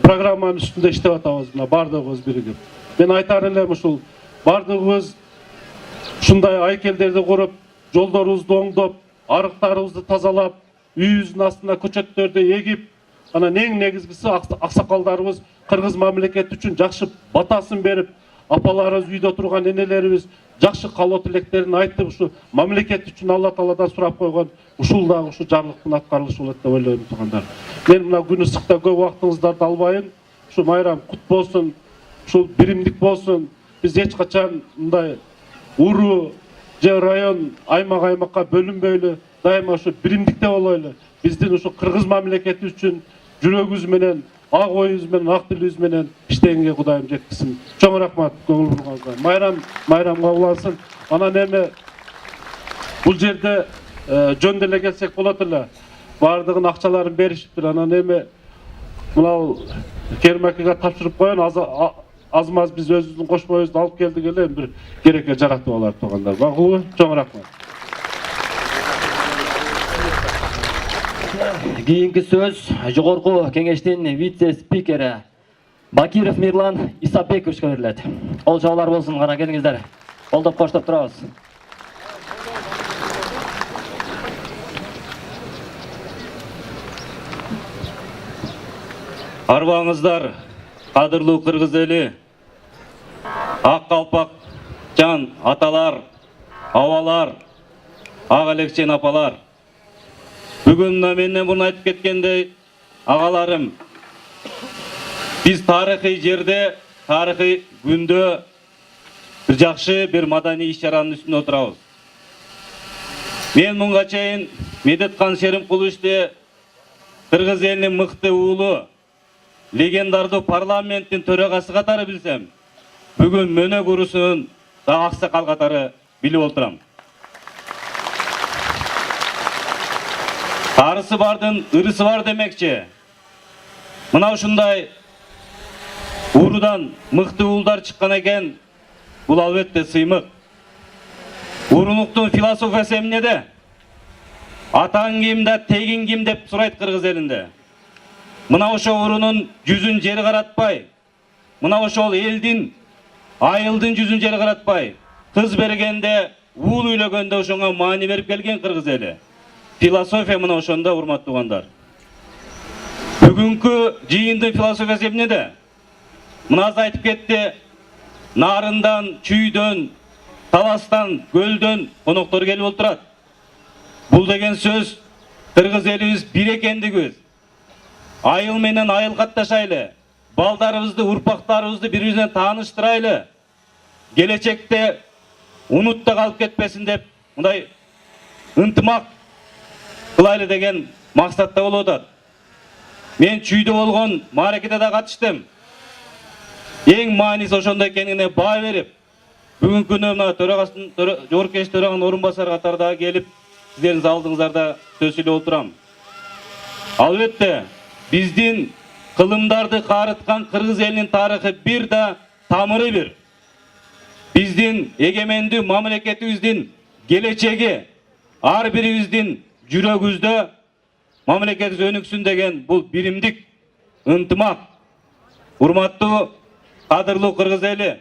программанын үстүндө иштеп атабыз. Мына бардыгыбыз биригип. Мен айтар элем, ушул бардыгыбыз ушундай айкелдерди куруп, жолдорубузду оңдоп, арыктарыбызды тазалап, үйүбүздүн астына көчөттөрдү эгип, анан эң негизгиси аксакалдарыбыз кыргыз мамлекети үчүн жакшы батасын берип, апаларыбыз, үйдө турган энелерибиз жакшы каалоо тилектерин айтып, ушу мамлекет үчүн Алла Тааладан сурап койгон ушул дагы ушу жарлыктын аткарылышы болот деп ойлойм туугандар. Мен мына күн ысыкта көп убактыңыздарды албайын. Ушу майрам кут болсун, ушул биримдик болсун. Биз эч качан мындай уруу же район аймакка бөлүнбөйлү, дайыма ушу биримдикте болойлу. Биздин ушу кыргыз мамлекети үчүн жүрөгүбүз менен, ак оюбуз менен, ак тилибиз менен иштегенге Кудайым жеткизсин. Чоң рахмат көңүл бурганга. Майрам кабыл. Анан эми бул жерде жөн деле келсек болот эле. Бардыгын акчаларын беришиптир. Анан эми мына Кермакиге тапшырып коюн, аз-маз биз өзүбүздүн кошмойубузду алып келдик эле, бир керекке жаратып алат туугандар. Макулбу? Чоң рахмат. Кийинки сөз жогорку кеңештин вице-спикери Бакиров Мирлан Исабековичке берилет. Ол жаулар болсун, кана келиңиздер. Колдоп коштоп турабыз. Арбаңыздар, кадырлуу кыргыз эли, ак калпак жан аталар, абалар, ак элекчен апалар. Бүгүн менден мурун айтып кеткендей, агаларым, биз тарыхый жерде, тарыхый күндө бир жакшы, бир маданий иш-чаранын үстүнө отурабыз. Мен мунга чейин Медеткан Шеримкуловичти кыргыз элинин мыкты уулу, легендардуу парламенттин төрагасы катары билсем, бүгүн Мөнөк урусунун аксакал катары билип отурам. Тарысы бардын ырысы бар демекчи. Мына ушундай уурудан мыкты уулдар чыккан экен, бул албетте сыймык. Уурунуктун философиясы эмнеде? Атаң ким да тегин ким деп сурайт кыргыз элинде. Мына ошол урунун жүзүн жери каратпай, мына ошол элдин, айылдын жүзүн жери каратпай, кыз бергенде, уул үйлөгөндө ошонго маани берип келген кыргыз эли. Философия мына ошондо, урматтуу туугандар. Бүгүнкү жыйындын философиясы эмнеде? Мына аз айтып кетти, нарындан, чүйдөн, таластан, көлдөн коноктор келип отурат. Бул деген сөз кыргыз элибиз бир экендигибиз. Айыл менен айыл катташайлы, балдарыбызды, урпактарыбызды бири-биринен тааныштырайлы. Келечекте унутта калып кетпесин деп, мындай ынтымак кылайлы деген максатта болуп атат. Мен чүйдө болгон мааракеде да катыштым. Эң мааниси ошондо экенине баа берип, бүгүнкү күнү мына жогорку кеңеш төраганын орун басары катарда келип, сиздердин алдыңыздарда сөз сүйлөп отурам. Албетте, биздин кылымдарды каарыткан кыргыз элинин тарыхы бир да тамыры бир. Биздин эгемендүү мамлекетибиздин келечеги ар бирибиздин жүрөгүбүздө, мамлекетибиз өнүксүн деген бул биримдик, ынтымак. Урматтуу, кадырлуу кыргыз эли,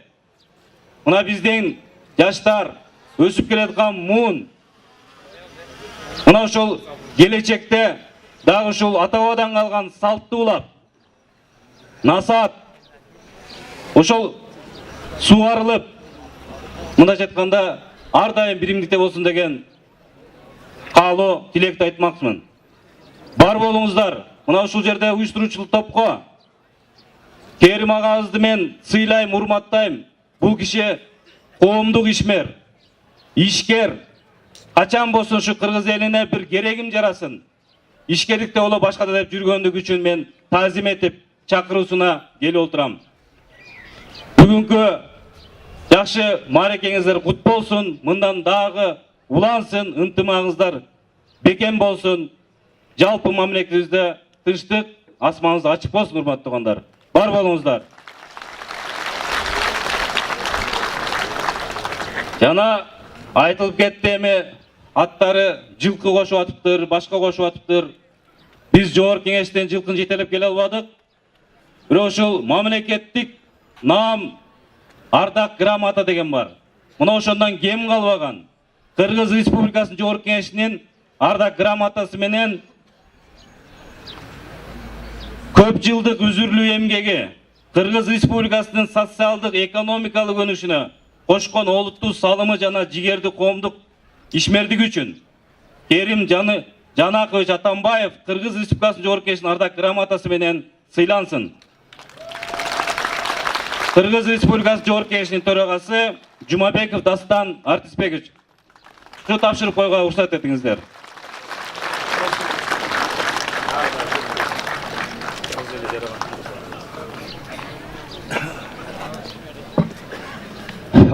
мына биздин жаштар өсүп келаткан муун, мына ошол келечекте дагы ушул ата бабадан калган салтты улап, насаат, ошол сугарылып, мындайча айтканда ар дайым биримдикте болсун деген каалоо, тилекти айтмакчымын. Бар болуңуздар, мына ушул жерде уюштуруучу топко Керим агабызды мен сыйлайм, урматтайм. Бул киши коомдук ишмер, ишкер. Качан болсун ушу кыргыз элине бир керегим жарасын. Ишкерликте боло башкада деп жүргөндүгү үчүн мен таазим этип чакыруусуна келип отурам. Бүгүнкү жакшы мааракеңиздер кут болсун, мындан дагы улансын, ынтымагыңыздар бекем болсун. Жалпы мамлекетибизде тынчтык, асманыбыз ачык болсун, урматтуу туугандар. Бар болуңуздар. Жана айтылып кетти, эми аттары жылкы кошуп атыптыр, башка кошуп атыптыр. Биз жогорку кеңештен жылкын жетелеп келе албадык. Бирок ушул мамлекеттик наам, ардак грамота деген бар. Мына ошондон кем калбаган. Кыргыз Республикасынын жогорку кеңешинин ардак грамотасы менен көп жылдык үзүрлүү эмгеги, Кыргыз Республикасынын социалдык, экономикалык өнүгүшүнө кошкон олуттуу салымы жана жигердүү коомдук ишмердиги үчүн Керим Жанакович Атамбаев Кыргыз Республикасынын жогорку кеңешинин ардак грамотасы менен сыйлансын. Кыргыз Республикасынын жогорку кеңешинин төрагасы Жумабеков Дастан Артисбекович, ушу тапшырып койгонго уруксат этиңиздер.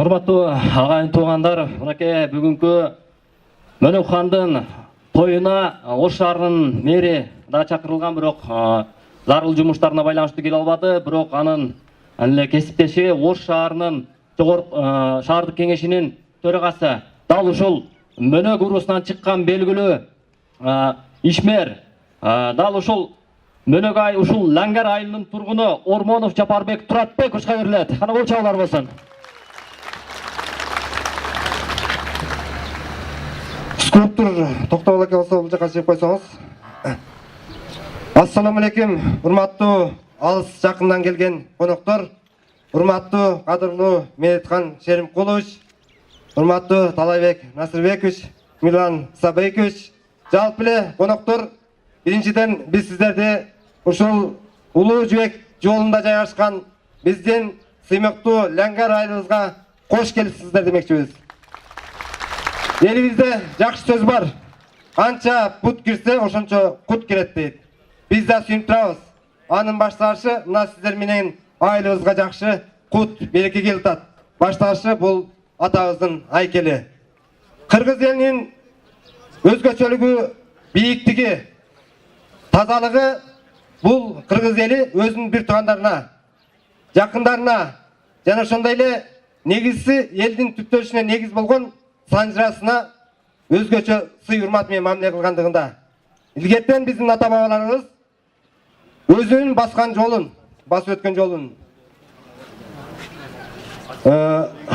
Урматтуу агайын туугандар, мынакей бүгүнкү Мөнөк хандын тоюна Ош шаарынын мэри да чакырылган, бирок зарыл жумуштарына байланыштуу келе албады, бирок анын эле кесиптеши Ош шаарынын шаардык кеңешинин төрагасы, дал ушул Мөнөк уруусунан чыккан белгилүү ишмер, дал ушул Мөнөк ай, ушул Лаңгар айылынын тургуну Ормонов Жапарбек Туратбековичке берилет. Кана кол чабуулар болсун. Скульптор Токтогул аке болсо бул жака чыгып койсоңуз. Ассаламу алейкум, урматтуу алыс жакындан келген коноктор, урматтуу кадырлуу Медетхан Шеримкулович, урматтуу Талайбек Насырбекович, Милан Сабейкович, жалпы эле коноктор, биринчиден биз сиздерди ушул улуу жибек жолунда жайгашкан биздин сыймыктуу Лаңгар айылыбызга кош келипсиздер демекчибиз. Элибизде жакшы сөз бар. Канча пут кирсе, ошончо кут кирет дейт. Биз да сүйүнүп турабыз. Анын башталышы мына сиздер менен айылыбызга жакшы кут береке келтат. Башталышы бул атабыздын айкели. Кыргыз элинин өзгөчөлүгү, бийиктиги, тазалыгы бул кыргыз эли өзүнүн бир туугандарына, жакындарына жана ошондой эле негизси элдин түптөлүшүнө негиз болгон санжырасына өзгөчө сый урмат менен мамиле кылгандыгында. Илгертен биздин ата бабаларыбыз өзүнүн баскан жолун, басып өткөн жолун,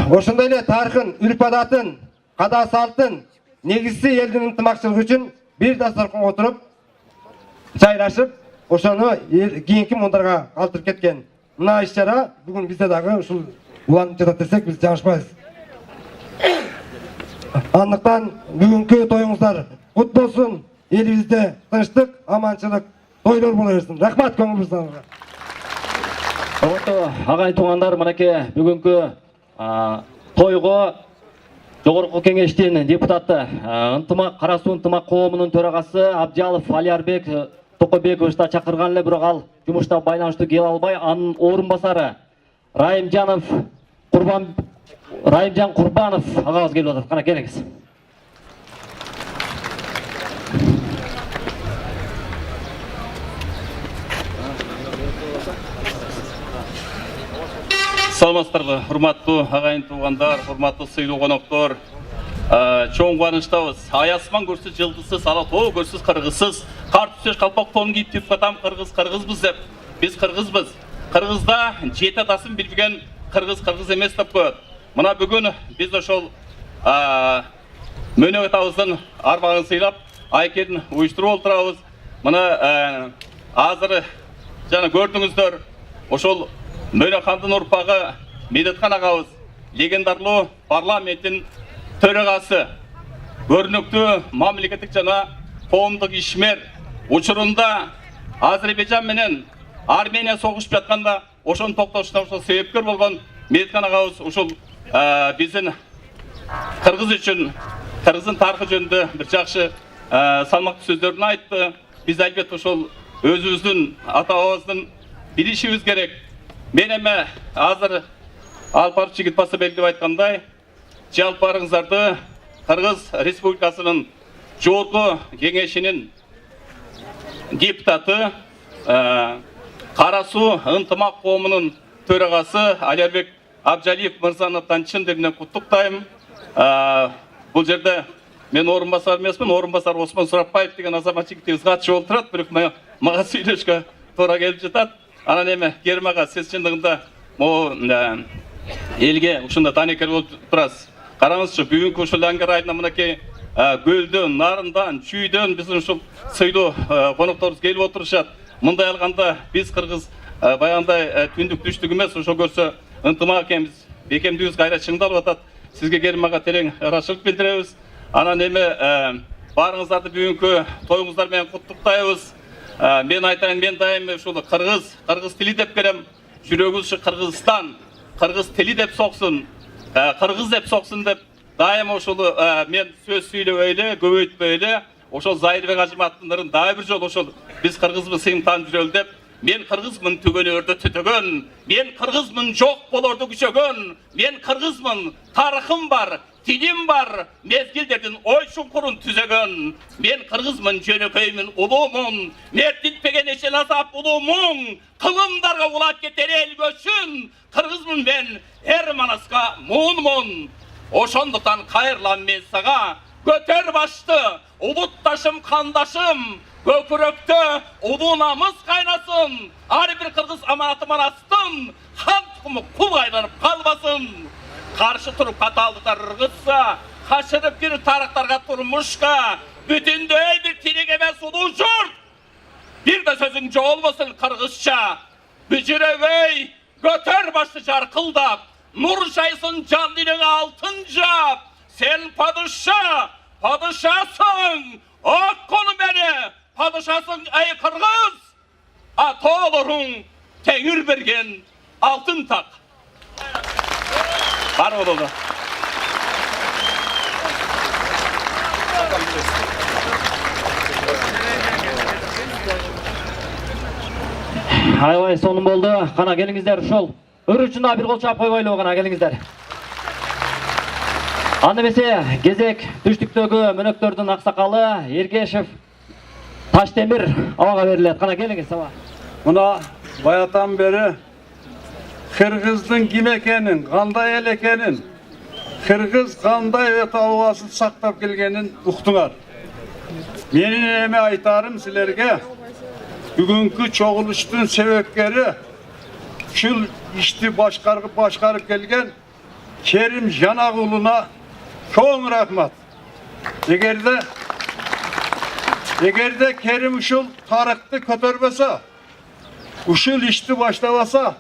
ошондой эле тарыхын, үрп адатын, када салтын, негизси элдин ынтымакчылыгы үчүн бир дасторконго отуруп, жайрашып, ошону кийинки муундарга калтырып кеткен. Мына иш-чара бүгүн бизде дагы ушул уланып жатат десек, биз жаңышпайбыз. Андыктан бүгүнкү тоюңуздар кут болсун, элибизде тынчтык, аманчылык, тойлор боло берсин. Рахмат көңүл бурсаңызга. Урматтуу агай туугандар, мынакей бүгүнкү тойго Жогорку кеңештин депутаты, Кара суу ынтымак коомунун төрагасы Абжалов Алиарбек Токобековичти чакырган эле, бирок ал жумушта байланыштуу келе албай, анын орун басары Райымжан Курбанов агабыз келип атат. Кана келиңиз. Саламатсыздарбы, урматтуу агайын туугандар, урматтуу сыйлуу коноктор. Чоң кубанычтабыз. Аясман көрсүз, жылдызсыз, ала тоо көрсүз, кыргызсыз. Кар түсөш калпак тоон кийип түп катам кыргызбыз деп. Биз кыргызбыз. Кыргызда жети атасын билбеген кыргыз эмес деп коет. Мына бүгүн биз ошол Мөнөк атабыздын арбагын сыйлап, айкелин уюштуруп отурабыз. Мына азыр жана көрдүңүздөр, ошол Мөнөк хандын урпагы Медетхан агабыз, легендарлуу парламенттин төрагасы, көрүнүктүү мамлекеттик жана коомдук ишмер, учурунда Азербайжан менен Армения согушуп жатканда ошону токтотушуна себепкер болгон Медетхан агабыз ушул биздин кыргыз үчүн, кыргыздын тарыхы жөнүндө бир жакшы салмактуу сөздөрүн айтты. Биз албетте ошол өзүбүздүн ата бабабыздын билишибиз керек. Мен эме азыр Алпаров жигит баса белгилеп айткандай, жалпарыңыздарды Кыргыз Республикасынын жогорку кеңешинин депутаты, Кара суу ынтымак коомунун төрагасы Алиарбек Абжалиев мырзаны чын дилинен куттуктайм. Бул жерде мен орун басар эмесмин, орун басар Осмон Сурапбаев деген азамат жигитибиз катышып олтурат, бирок мага сүйлөшкө туура келип жатат. Анан эми Керим ага, сиз чындыгында могу элге ушунда таанекер болуп турасыз. Караңызчы, бүгүнкү ушул Лаңгар айылына мынакей көлдөн, нарындан, чүйдөн биздин ушул сыйлуу конокторубуз келип отурушат. Мындай алганда биз кыргыз баягындай түндүк түштүк эмес, ошо көрсө ынтымак экенбиз, бекемдигибиз кайра чыңдалып атат. Сизге Керим ага терең ыраазычылык билдиребиз. Анан эми баарыңыздарды бүгүнкү тоюңуздар менен куттуктайбыз. Мен айтайын, мен дайым ушул кыргыз тили деп келем. Жүрөгүбүз ушу Кыргызстан, кыргыз тили деп соксун, кыргыз деп соксун деп дайым ошол мен сөз сүйлөбөй эле, көбөйтпөй эле, ошол Зайырбек Ажыматтын дагы бир жолу ошол биз кыргызбыз, сыйын таанып жүрөлү деп men Kırgızmın tügönörde tütөгөн, men Kırgızmın jok bolordu güçөгön, men Kırgızmın, tarıхым бар, tilim var, mezgillerden oy şunkurun tüzөгөн, men Kırgızmın jönököyümün ulumun, mertitpegen eşen azap ulumun, kılımdarga ulat keter el göçün, Kırgızmın ben her manaska muğunmun. Oşonduktan kayırlan men sağa, göter baştı, ulutaşım kandaşım, göküröktü, ulunamız kaynasın, her bir Kırgız amanatı manastın, kan tukumu kul kaylanıp kalmasın. Karşı turup kataldıklar ırgıtsa, kaçırıp bir tarıklarga turmuşka, bütün döy bir tilik emez ulu jurt. Bir de sözünce olmasın Kırgızça, bücürevey, göter başı jarkıldap, nur şaysın can diline altınca, sen padişah, padişahsın, ak konu beni, padişahsın ey Kırgız, ata olurun, teğür bergen, altın tak. Var oldu. Aybay sonun boldu. Kana gelingizler uşol. Өр üçün bir kol çap koyboylуу gana gelingizler. Аны эмесе кезек түштүктөгү мөнөктөрдүн аксакалы Эргешев Таштемир абага берилет. Кана келиңиz саба. Buna bayatan beri Kırgız'ın kim ekenin, kanday el ekenin, Kırgız kanday ve tavası saktap gelgenin uqtular. Menin eme aytarım silerge, bugünkü çoğuluştun sebepleri, şul işti başkarıp gelgen Kerim Janaguluna çoğun rahmat. Eğer de Kerim uşul tarıktı kötörmese, uşul işti başlamasa,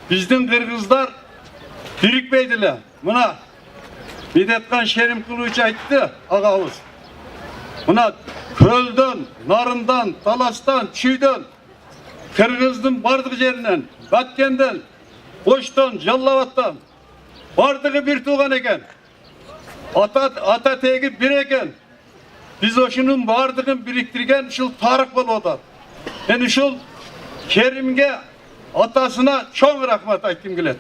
bizden Kırgızlar birikmeydiler. Buna Medetkan Şerim Kılıç ayttı ağabey. Buna Köl'den, Narından, Talas'tan, Çü'den, Kırgız'ın bardığı yerinden, Batken'den, Koç'tan, Jallavat'tan bardığı bir tuğan eken. Ata tegi bir eken. Biz o şunun bardığını biriktirgen şul tarık bol oda. Yani şul Kerim'ge atasına çok rahmet aytım gelet.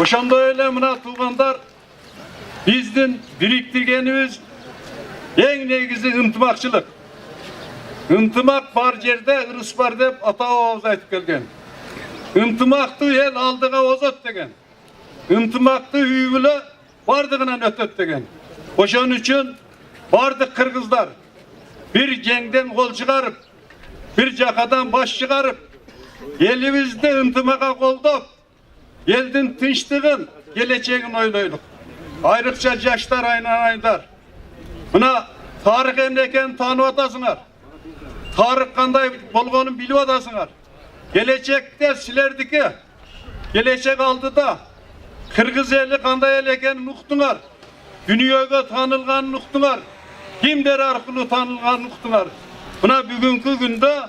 Oşanda öyle mına tuğanlar bizden biriktirgenimiz en negizi ıntımakçılık. Intımak var yerde ırıs var dep ata oğuz aytıp gelgen. Intımaktı el aldığa ozot degen. Intımaktı üyüle bardığına ötöt degen. Oşan üçün bardık Kırgızlar bir cengden kol çıkarıp bir cakadan baş çıkarıp elimizde ıntımaka kolduk. Eldin tınçtığın geleceğin oylayduk. Ayrıkça yaşlar aynar. Buna Tarık emleken tanı atasınlar. Tarık kanday bolgonun biliyor atasınlar. Gelecekte silerdiki. Gelecek aldı da Kırgız eli kanday eleken nuktunar. Dünyaya tanılgan nuktunar. Kimler arkalı tanılgan nuktunar. Buna bugünkü günde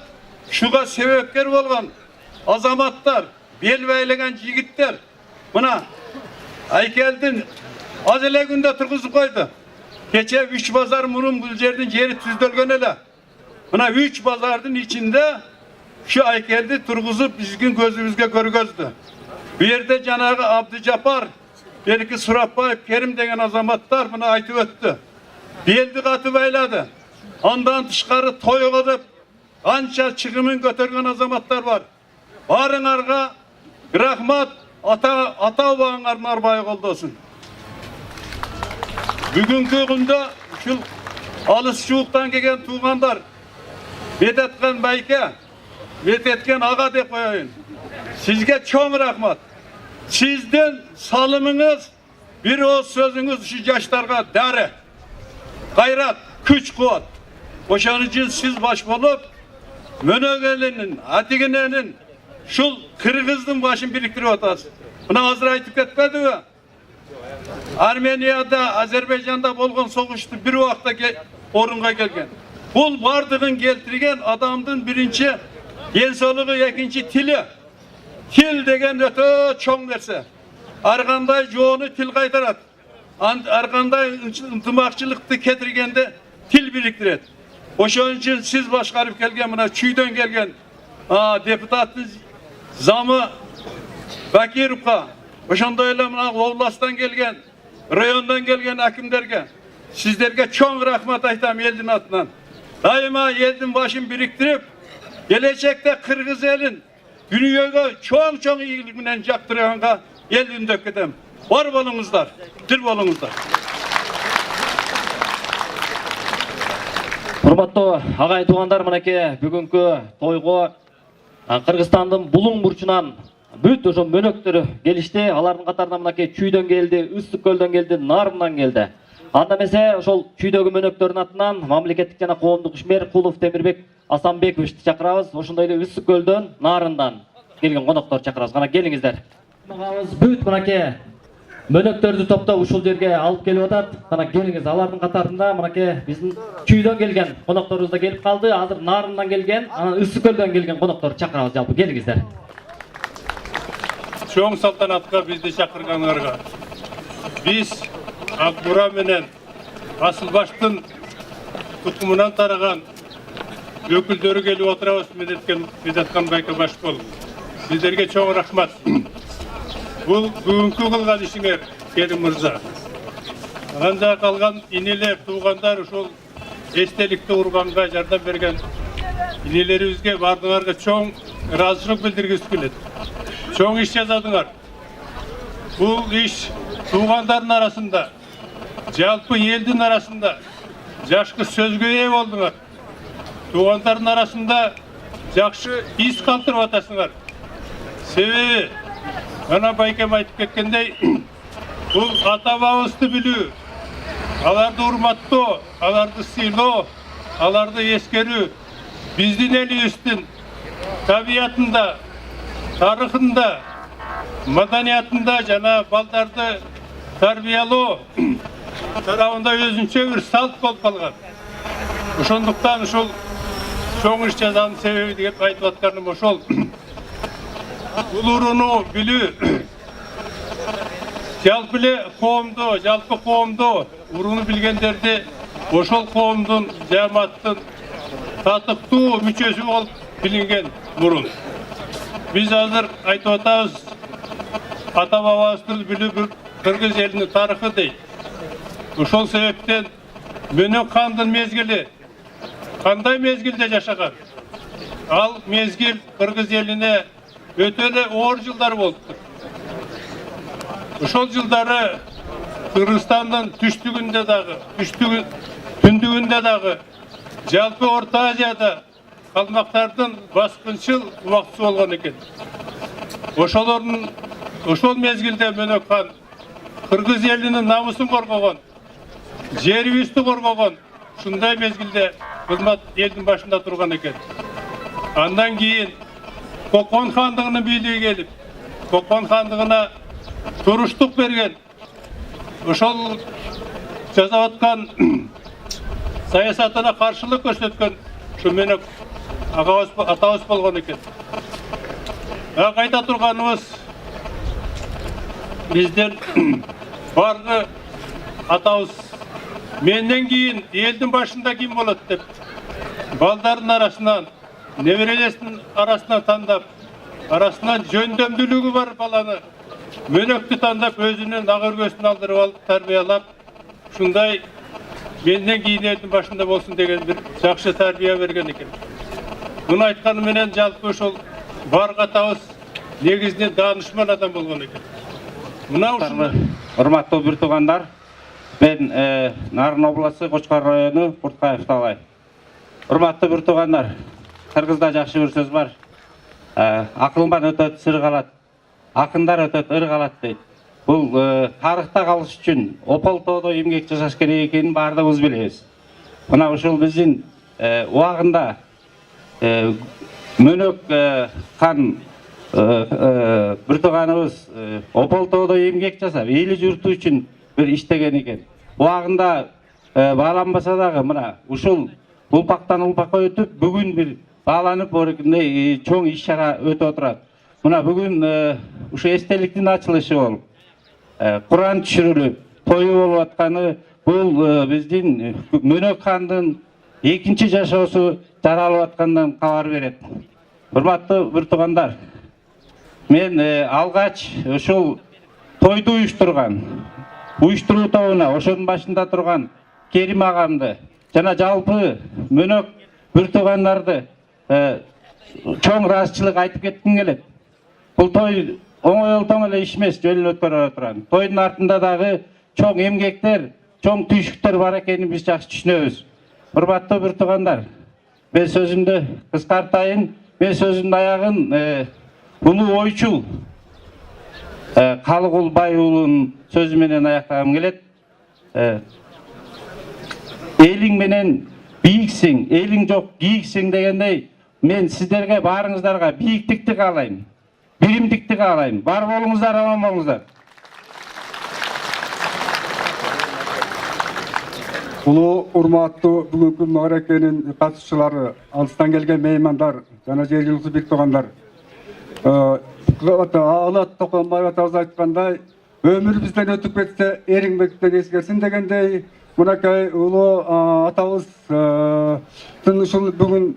şuga sebepker olgan azamatlar, bel beylegen yigitler. Buna aykeldin az ele günde turguzu koydu. Geçe 3 pazar Murum Gülcer'in yeri tüzdölgön ele. Buna 3 pazardın içinde şu aykeldi turguzu bizgin gözümüzge görgözdü. Bir yerde Cenab-ı Abdücabbar, belki Surapbayev, Kerim degen azamatlar buna aytıp öttü. Beldi katı beyladı. Ondan dışarı toy edip ança çıkımın götürgen azamatlar var. Barın arga rahmat ata bağın arbayı olsun. Bugünkü günde şu alış çuğuktan gelen tuğanlar Medetkan Bayke, Medetkan Ağa de koyayın. Sizge çok rahmat. Sizden salımınız bir o sözünüz şu yaşlarga dere, gayrat, güç, kuvvet. Oşan için siz baş bulup Mönögeli'nin, Atigine'nin şu Kırgız'ın başını biriktirip atasın. Buna hazır aytıp ketmedi mi? Armeniyada, Azerbaycan'da bolgon soğuştu bir vakta orunga gelgen. Bul bardığın geltirgen adamdın birinci gensoluğu, ikinci tili. Til degen öte çoğun derse. Arkanday joğunu til kaytarat. Arkanday ıntımakçılıkты ketirgende til biriktiret. Ошон үчүн сиз башкарып келген мына чүйдөн келген депутаттын замы Бакировго, ошондой эле мына областан келген, райондан келген акимдерге сиздерге чоң рахмат айтам элдин атынан. Дайыма элдин башын бириктирип, келечекте Кыргыз элин дүнүйөгө чоң ийгилик менен жактырганга эл үндөп кетем. Бар болуңуздар, тил болуңуздар. Урматтуу агай туугандар, мынакей бүгүнкү тойго Кыргызстандын булуң бурчунан бүт ошо мөнөктөр келишти. Алардын катарында мынакей Чүйдөн келди, Ыстык көлдөн келди, Нарындан келди. Анда эмесе ошол Чүйдөгү мөнөктөрдүн атынан мамлекеттик жана коомдук ишмер Кулов Темирбек Асанбековичти чакырабыз. Ошондой эле Ыстык көлдөн, Нарындан келген коноктор чакырабыз. Кана келиңиздер. Бүт мынакей мөнөктөрдү топтоп ушул жерге алып келип атат. Кана келиңиз. Алардын катарында мынакей биздин Чүйдөн келген конокторубуз да келип калды. Азыр Нарындан келген, анан Ыстык көлдөн келген конокторду чакырабыз. Жалпы келиңиздер. Чоң салтанатка бизди чакыргандарга биз Акбура менен Асылбаштын тукумунан тараган өкүлдөрү келип отурабыз. Медеткан Байкабаш болуп. Сиздерге чоң рахмат. Бул бүгүнкү кылган ишиңер, Керим мырза. Анда калган инелер, туугандар ушул эстеликти урганга жардам берген инелерибизге бардыңарга чоң ыраазычылык билдиргибиз келет. Чоң иш жасадыңар. Бул иш туугандардын арасында, жалпы элдин арасында жакшы сөзгө ээ болдуңар. Туугандардын арасында жакшы из калтырып атасыңар. Себеби ана Байкем айтып кеткендей, бул ата бабабызды билүү, аларды урматтоо, аларды сыйлоо, аларды эскерүү биздин элибиздин табиятында, тарыхында, маданиятында жана балдарды тарбиялоо тарабында өзүнчө бир салт болуп калган. Ошондуктан ушул чоң иш жасаганын себеби деп айтып атканым ошол. Бул урууну билүү, жалпы эле коомдо, жалпы коомдо урууну билгендерди ошол коомдун, жамааттын татыктуу мүчөсү болуп билинген мурун. Биз азыр айтып атабыз, ата бабабызды билүү Кыргыз элинин тарыхы дейт. Ошол себептен Мөнөк хандын мезгили кандай мезгилде жашаган? Ал мезгил Кыргыз элине өтө эле оор жылдар болуптур. Ошол жылдары Кыргызстандын түштүгүндө дагы, түндүгүндө дагы, жалпы Орто Азияда калмактардын баскынчыл убактысы болгон экен. Ошол мезгилде Мөнөк хан Кыргыз элинин намысын коргогон, жерибизди коргогон, ушундай мезгилде кызмат элдин башында турган экен. Андан кийин Кокон хандыгынын бийлиги келип, Кокон хандыгына туруштук берген. Ошол жасап аткан саясатына каршылык көрсөткөн ушу Мөнөк атабыз болгон экен. Кайта турганыбыз бизден баргы атабыз менден кийин элдин башында ким болот деп балдардын арасынан, неберелердин арасынан тандап, арасынан жөндөмдүүлүгү бар баланы Мөнөктү тандап өзүнүн ак өргөсүн алдырып алып, тарбиялап, ушундай менден кийин элдин башында болсун деген бир жакшы тарбия берген экен. Муну айтканы менен жалпы ошол баргы атабыз негизинен даанышман адам болгон экен. Мына ушул урматтуу бир туугандар, мен Нарын областы Кочкор району Курткаев Талай. Урматтуу бир туугандар, Кыргызда жакшы бир сөз бар. Акылман өтөт, сыр калат, акындар өтөт, ыр калат дейт. Бул тарыхта калыш үчүн Ополтоодо эмгек жасаш керек экенин баардыгыбыз билебиз. Мына ушул биздин убагында Мөнөк хан бир тууганыбыз Ополтоодо эмгек жасап, эли журту үчүн бир иштеген экен. Убагында бааланбаса дагы мына ушул улпактан улпакка өтүп, бүгүн бир бааланып оркиндей чоң иш-чара өтүп отурат. Мына бүгүн ушу эстеликтин ачылышы болуп, Куран түшүрүлүп, тою болуп атканы бул биздин Мөнөк хандын экинчи жашоосу жаралып аткандан кабар берет. Урматтуу бир туугандар, мен алгач ушул тойду уюштуруу тобуна, ошонун башында турган Керим агамды жана жалпы Мөнөк бир туугандарды чоң ыраазычылык айтып кетким келет. Бул той оңой эле иш эмес, жөн эле өткөрүп турган. Тойдун артында дагы чоң эмгектер, чоң түйшүктөр бар экенин биз жакшы түшүнөбүз. Урматтуу бир туугандар, мен сөзүмдү кыскартайын. Мен сөзүмдүн аягын улуу ойчул Калыгул Бай уулунун сөзү менен аяктагым келет. Элиң менен бийиксиң, элиң жок кийиксиң дегендей, мен сиздерге баарыңыздарга бийиктикти каалайм, биримдикти каалайм. Бар болуңуздар, аман болуңуздар. Улуу урматтуу бүгүнкү мааракенин катышчылары, алыстан келген меймандар жана жергиликтүү бир туугандар. Алат Токонбаев атабыз айткандай, өмүр бизден өтүп кетсе, эриңбектен эскерсин дегендей, мынакей улуу атабыз ушул бүгүн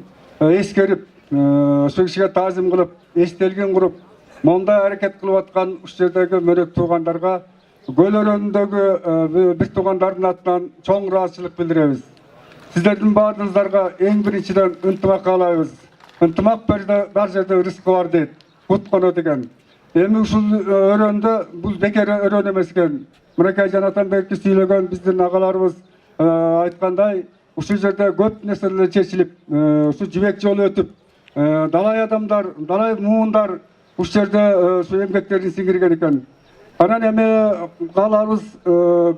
эскерип, ошол кишиге таазим кылып, эстелген куруп, мондай аракет кылып аткан ушул жердеги Мөнөк туугандарга Көл өрөөнүндөгү бир туугандардын атынан чоң ыраазычылык билдиребиз. Сиздердин баарыңыздарга эң биринчиден ынтымак каалайбыз. Ынтымак бар жерде рызкы бар дейт, кут коно деген. Эми ушул өрөөндө бул бекер өрөөн эмес экен. Мынакей жанатан берки сүйлөгөн биздин агаларыбыз айткандай, ушул жерде көп нерселер чечилип, ушу жибек жолу өтүп, далай адамдар, далай муундар ушул жерде ушу эмгектерин сиңирген экен. Анан эми кааларыбыз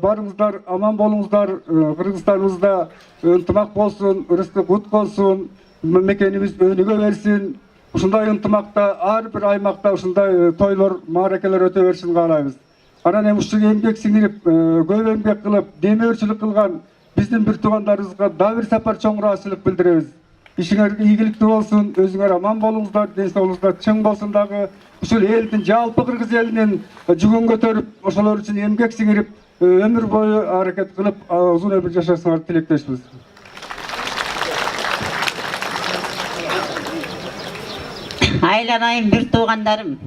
барыңыздар, аман болуңуздар, Кыргызстаныбызда ынтымак болсун, рызкы кут болсун, мекенибиз өнүгө берсин. Ушундай ынтымакта ар бир аймакта ушундай тойлор, мааракелер өтө беришин каалайбыз. Анан эми ушул эмгек сиңирип, көп эмгек кылып, демөөрчүлүк кылган биздин бир туугандарыбызга дагы бир сапар чоң ыраазычылык билдиребиз. Ишиңер ийгиликтүү болсун, өзүңөр аман болуңуздар, ден соолугуңуздар чың болсун дагы. Ушул элдин, жалпы Кыргыз элинин жүгүн көтөрүп, ошолор үчүн эмгек сиңирип, өмүр бою аракет кылып, узун өмүр жашасыңар тилектешпиз. Айланайын бир туугандарым.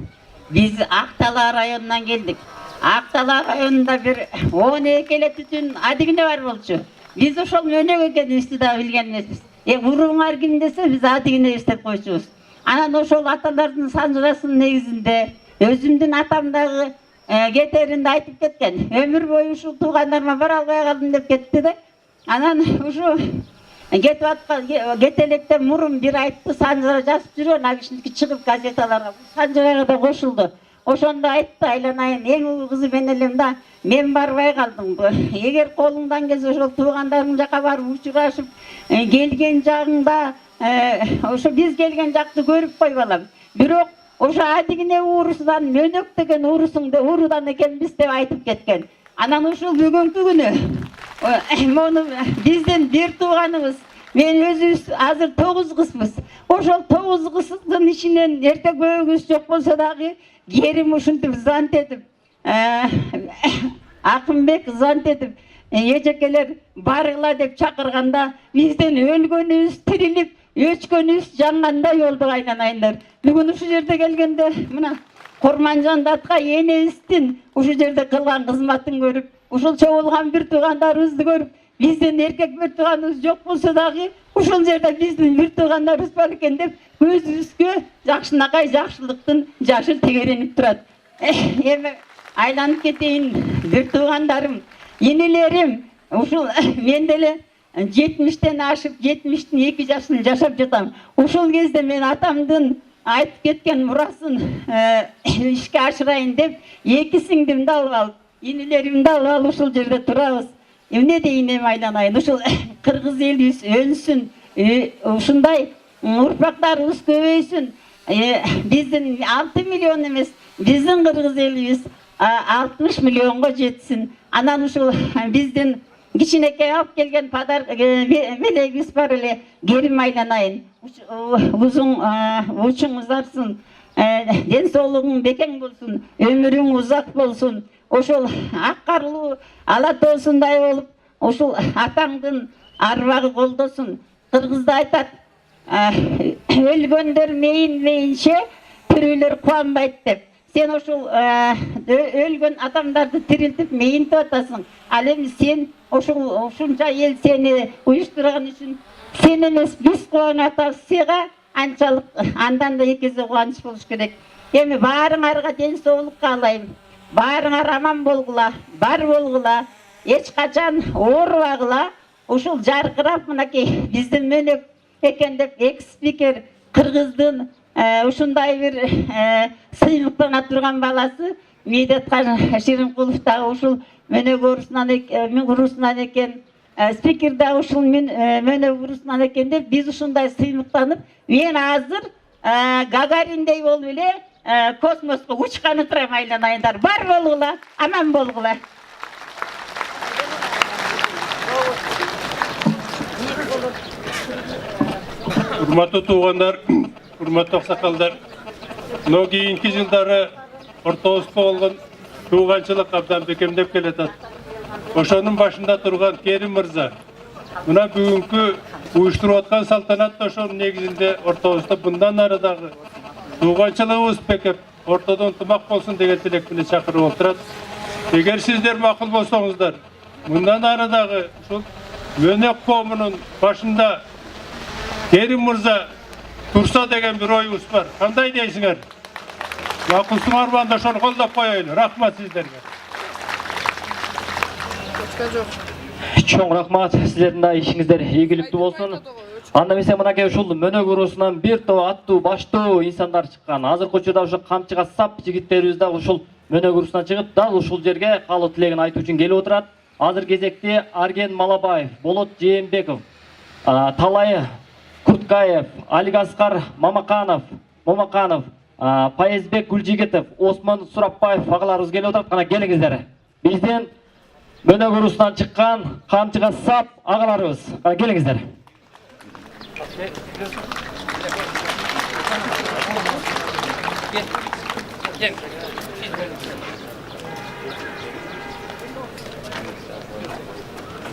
Биз Актала районунан келдик. Актала районунда бир 12 элет үчүн адигине бар болчу. Биз ошол Мөнөк экенибизди да билген эмеспиз. Уруңар ким десе, биз адигине эстеп койчубуз. Анан ошол аталардын санжырасынын негизинде өзүмдүн атам дагы кетеринде айтып кеткен. Өмүр бою ушул туугандарыма бара албай калдым деп кетти да. Анан ушу кетип аткан кетелекте мурун бир айтты, санжыра жазып жүргөн, а кишиники чыгып газеталарга санжырага да кошулду. Ошондо айтты, Айланайын, эң улуу кызы мен элем да, мен барбай калдым. Эгер колуңдан келсе ошол туугандарың жака барып учурашып, келген жагыңда ошо биз келген жакты көрүп кой балам. Бирок ошо адигине уурусунан Мөнөк деген уурудан экенбиз деп айтып кеткен. Анан ушул бүгүнкү күнү мону биздин бир тууганыбыз, мен өзүбүз азыр 9 кызбыз. Ошол 9 кыздын ичинен эрте көбүгүз жок болсо дагы Керим ушинтип зант этип, Акынбек зант этип, эжекелер барыгыла деп чакырганда бизден өлгөнүбүз тирилип, өчкөнүбүз жангандай болдук Айланайындар. Бүгүн ушул жерде келгенде мына Корманжан датка энебиздин ушул жерде кылган кызматын көрүп, ушул чогулган бир туугандарыбызды көрүп, биздин эркек бир тууганыбыз жок болсо дагы ушул жерде биздин бир туугандарыбыз бар экен деп көзүбүзгө жакшынакай жакшылыктын жашы тегеренип турат. Эми айланып кетейин бир туугандарым, инелерим, ушул мен деле 70-тен ашып 72 жашын жашап жатам. Ушул кезде мен атамдын айтып кеткен мурасын ишке ашырайын деп эки сиңдимди алып алып, инелеримди алып алып ушул жерде турабыз. Эмне дейин эми Айланайын, ушул кыргыз элибиз өнсүн, ушундай урпактарыбыз көбөйсүн. Биздин 6 миллион эмес, биздин кыргыз элибиз 60 миллионго жетсин. Анан ушул биздин кичинекей алып келген мелегибиз бар эле, Керим Айланайын. Узун учуң узарсын, ден соолугуң бекең болсун, өмүрүң узак болсун. Ошол ак карлуу ала тоосундай болуп, ошол атаңдын арбагы колдосун. Кыргызда айтат, өлгөндөр мейинше, тирүүлөр кубанбайт деп. Sen ошол өлгөн адамдарды тирилтип мейинтип атасың. Ал эми сен ушунча эл сени уюштурган үчүн сен эмес биз кубанып атабыз сага, анчалык андан да экисе кубаныч болуш керек. Эми баарыңарга ден соолук каалайм. Баарыңар аман болгула, бар болгула, эч качан оорубагыла. Ушул жаркырап мынакей биздин Мөнөк экен деп экс-спикер кыргыздын ушундай бир сыйлыктана турган баласы Медеткан Шеримкулов дагы ушул Мөнөк урусунан экен, спикер дагы ушул Мөнөк урусунан экен деп биз ушундай сыйлыктанып, мен азыр Гагариндей болуп эле космоско учканы турам айланайындар. Бар болгула, аман болгула. Урматтуу туугандар, урматтуу аксакалдар, мына кийинки жылдары ортобузда болгон тууганчылык абдан бекемдеп келатат. Ошонун башында турган Керим мырза, мына бүгүнкү уюштуруп аткан салтанат да ошонун негизинде ортобузда bundan ары дагы тууганчылыгыбыз бекеп, ортодо ынтымак болсун деген тилек менен чакырып отурат. Эгер сиздер макул болсоңуздар, bundan ары дагы ушул Мөнөк коомунун башында Керим мырза турса деген бир оюбуз бар. Кандай дейсиңер? Макулсуңарбы, анда ошону колдоп коелу. Рахмат сиздерге. Чоң рахмат, силердин да ишиңиздер ийгиликтүү болсун. Анда эмесе мынакей ушул Мөнөк урусунан бир топ аттуу, баштуу инсандар чыккан. Азыркы учурда ушу камчыга сап жигиттерибиз да ушул Мөнөк урусунан чыгып, дал ушул жерге калуу тилегин айтуу үчүн келип отурат. Азыр кезекте Арген Малабаев, Болот Жээнбеков, Талайы Курткаев, Алигаскар Момаканов, Пайызбек Гүлжигитов, Осмон Сурапбаев агаларыбыз келип отурат. Кана келиңиздер. Биздин Мөнөк урусунан чыккан камчыга сап агаларыбыз. Кана келиңиздер.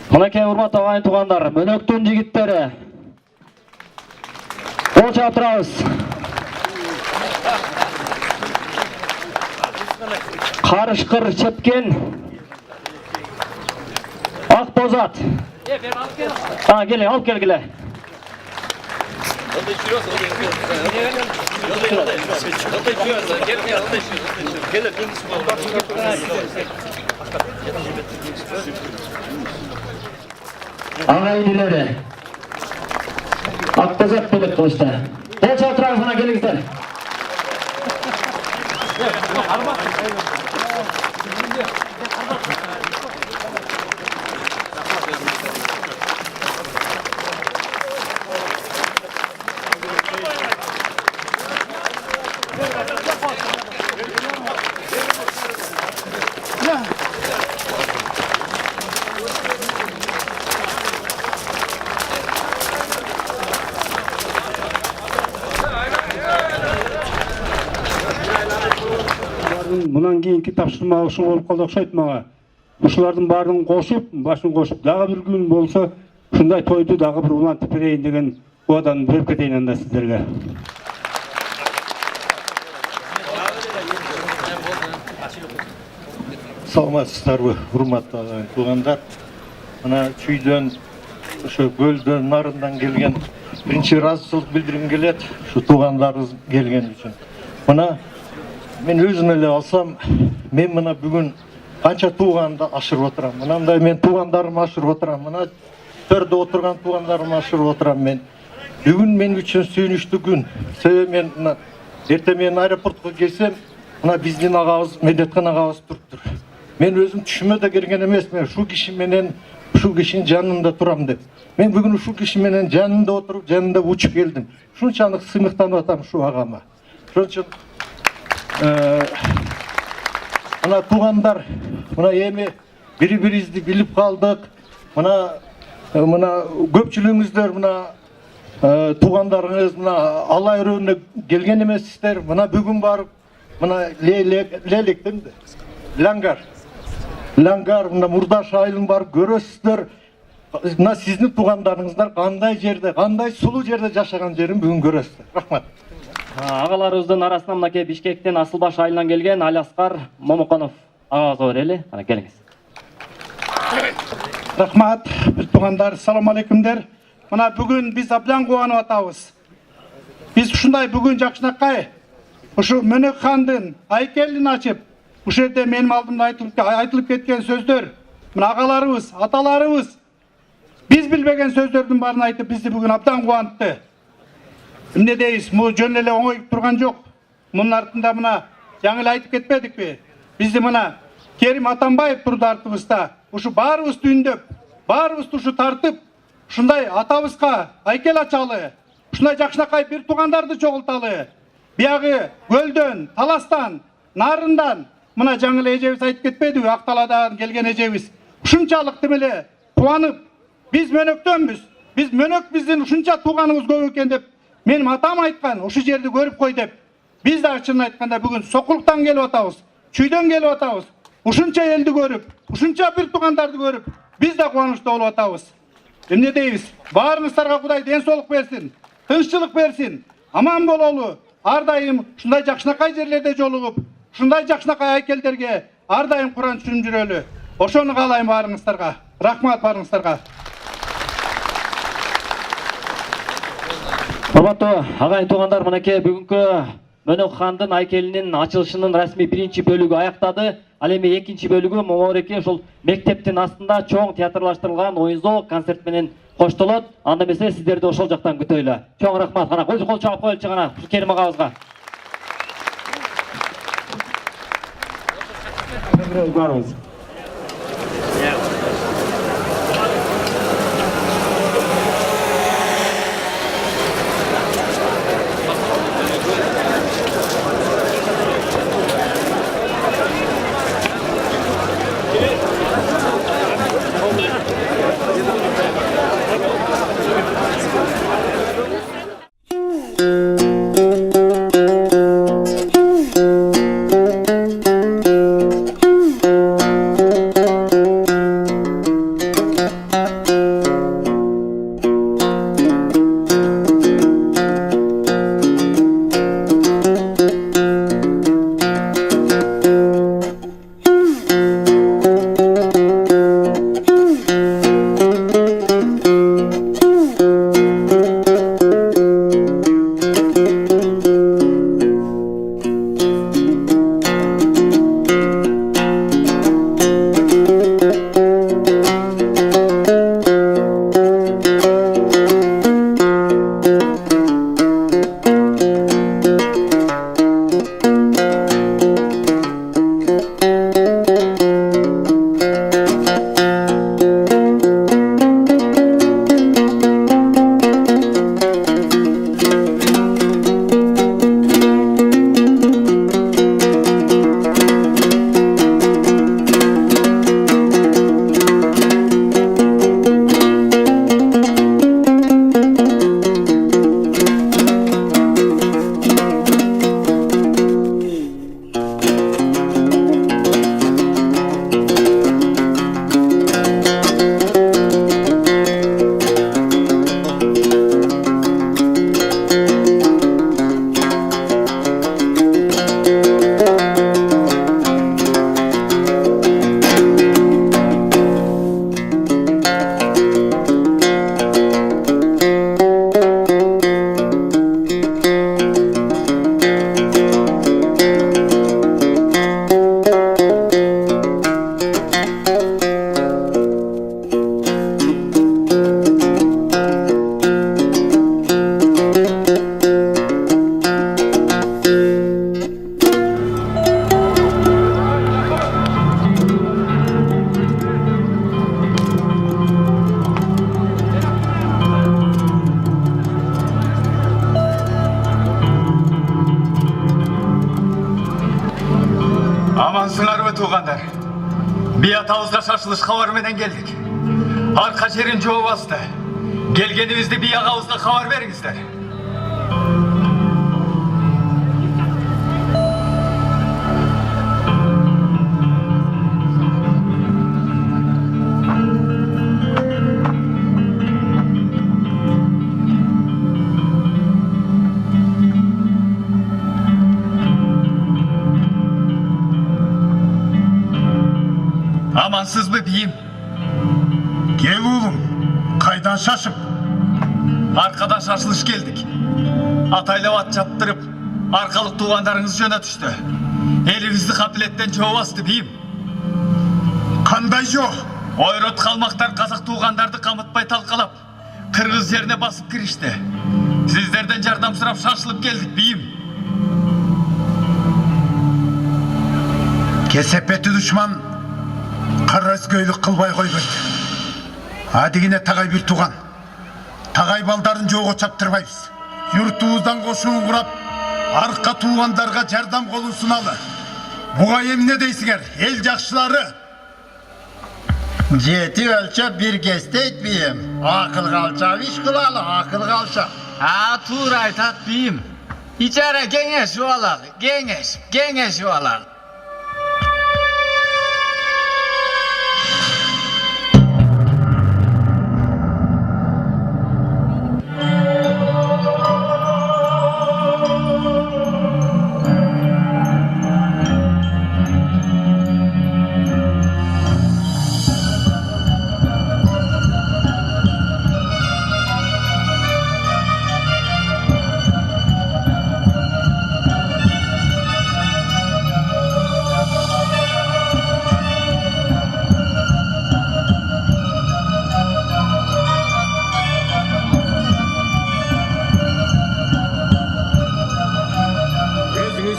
Мынакей урматтуу агайын туугандар, Мөнөктүн жигиттери. Кол чаап турабыз. Карышкыр чепкен Ак Бозат. Келе, алып келгиле. Агайын илери. Ак Бозат белек кылышты. Кол чаап турабыз, мына келиңиздер. Мынан кийинки тапшырма ушул болуп калды окшойт мага. Ушулардын баарын кошуп, башын кошуп, дагы бир күн болсо ушундай тойду дагы бир улантып берейин деген убадан берип кетейин анда сиздерге. Саламатсыздарбы, урматтуу агайын туугандар. Мына чүйдөн, ошо көлдөн, нарындан келген биринчи ыраазычылык билдиргим келет, ушу туугандарыбыз келген үчүн. Мына мен өзүм эле алсам, мен мына бүгүн канча тууганды ашырып отурам. Мынандай мен туугандарымды ашырып отурам. Мына төрдө отурган туугандарымды ашырып отурам мен. Бүгүн мен үчүн сүйүнүчтүү күн. Себеби мен мына эртең мен аэропортко келсем, мына биздин агабыз, Медеткан агабыз туруптур. Мен өзүм түшүмө да келген эмесмин, ушул киши менен, ушул кишинин жанында турам деп. Мен бүгүн ушул киши менен жанында отуруп, жанында учуп келдим. Ушунчалык сыймыктанып атам ушул агама. Ошон үчүн мына туугандар, мына эми бири-бирибизди билип калдык. Мына көпчүлүгүңүздөр мына туугандарыңыз мына алла өрөөнүнө келген эмессиздер. Мына бүгүн барып мына Лелектен Лангар мына Мурдаш айылын барып көрөсүздөр. мына сиздин туугандарыңыздар кандай жерде, кандай сулуу жерде жашаган жерин бүгүн көрөсүздөр. Рахмат. Агаларыбыздын арасына мынакей Бишкектен Асылбаш айылынан келген Аласкар Момоконов агабызга берели. Кана келиңиз. Рахмат, біз туғандар, салам алейкумдер. Мына бүгін біз абдан қуанып атабыз. Біз ушундай бүгін жакшынакай ушу Мөнөк хандын айкелин ачып, ушул жерде менин алдымда айтылып кеткен сөздөр, мына агаларыбыз, аталарыбыз биз билбеген сөздөрдүн баарын айтып бизди бүгүн абдан кубантты. Эмне дейбиз? Бул жөн эле оңой турган жок. Мунун артында мына жаңы эле айтып кетпедикпи? Бизди мына Керим Атамбаев турду артыбызда. Ушу баарыбызды үндөп, баарыбызды ушу тартып, ушундай атабызга айкел ачалы, ушундай жакшынакай бир туугандарды чогулталы. Биягы Көлдөн, Таластан, Нарындан, мына жаңы эле эжебиз айтып кетпедиби? Акталадан келген эжебиз. Ушунчалык эле кубанып, биз Мөнөктөнбүз. Биз Мөнөк биздин ушунча тууганыбыз көп экен деп, менин атам айткан, ушу жерди көрүп кой деп. Биз да чынын айтканда бүгүн Сокулуктан келип атабыз, Чүйдөн келип атабыз. Ушунча элди көрүп, ушунча бир туугандарды көрүп, биз да кубанычта болуп атабыз. Эмне дейбиз? Баарыңыздарга Кудай ден соолук берсин, тынччылык берсин, аман бололу. Ар дайым ушундай жакшынакай жерлерде жолугуп, ушундай жакшынакай айкелдерге ар дайым Куран түшүнүп жүрөлү. Ошону каалайм баарыңыздарга. Рахмат баарыңыздарга. Урматтуу агайын туугандар, мынакей бүгүнкү Мөнөк хандын айкелинин ачылышынын расмий биринчи бөлүгү аяктады. Ал эми экинчи бөлүгү Момореке ошол мектептин астында чоң театрлаштырылган оюн зал концерт менен коштолот. Анда эмесе сиздерди ошол жактан күтөйлү. Чоң рахмат. Кана кол чаап коелучу кана Керим агабызга. Амансыңарбы туугандар? Би атабызга шашылыш кабар менен келдик. Арка жерин жооп асты. Келгенибизди би агабызга кабар бериңиздер. Amansızbı beyim? Gel oğlum. Kaydan şaşıp? Arkadan şaşılış geldik. Atayla at çaptırıp arkalık tuğanlarınız jöne düştü. Elinizi kabiletten çoğu astı beyim. Kanday yok. Oyrot kalmaktan kazak tuğandardı kamıtpay talkalap Kırgız yerine basıp girişti. Sizlerden yardam sırap şaşılıp geldik beyim. Kesepeti düşman Karasköylük kılbay koydu. Adigine tagay bir tuğan. Tagay baldарын жоğu çaptırbayız. Yurttuğuzdan koşuğun kurap arka tuğandarga yardam kolun sunalı. Buğa emine deysiger el jakşıları. Jeti ölçep bir keste etmeyeyim. Akıl kalça iş kılalı, akıl kalça. Ha tuğur aytat beyim. İçeri gengeş yuvalak, gengeş yuvalak.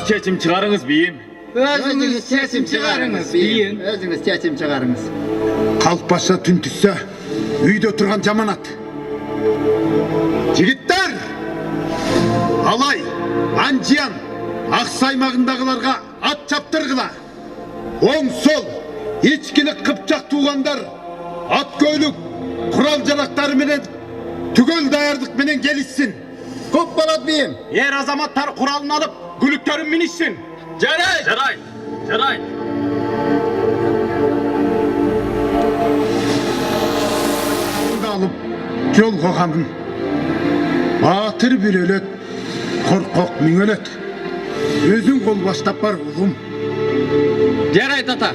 Seçim çıkarınız beyim. Özünüz seçim çıkarınız deyin. Özünüz seçim çıkarınız. Kalk başla tün tüsse, üyde oturgan jamanat. Jigitler! Alay, Anjiyan, Aksaymağındagılarga at çaptırgıla. Oң sol, içkilik Kıpçak tuğanlar, at köylük, kural jarakları menen tügöl dayardık menen gelişsin. Көп болот бейim. Er azamatlar kuralını alıp gülüklerin minişsin. Жарайт. Da alıp yol koğanın. Batır bir ölet, korkok min ölet. Özün kol baştap var oğlum. Жарайт ата.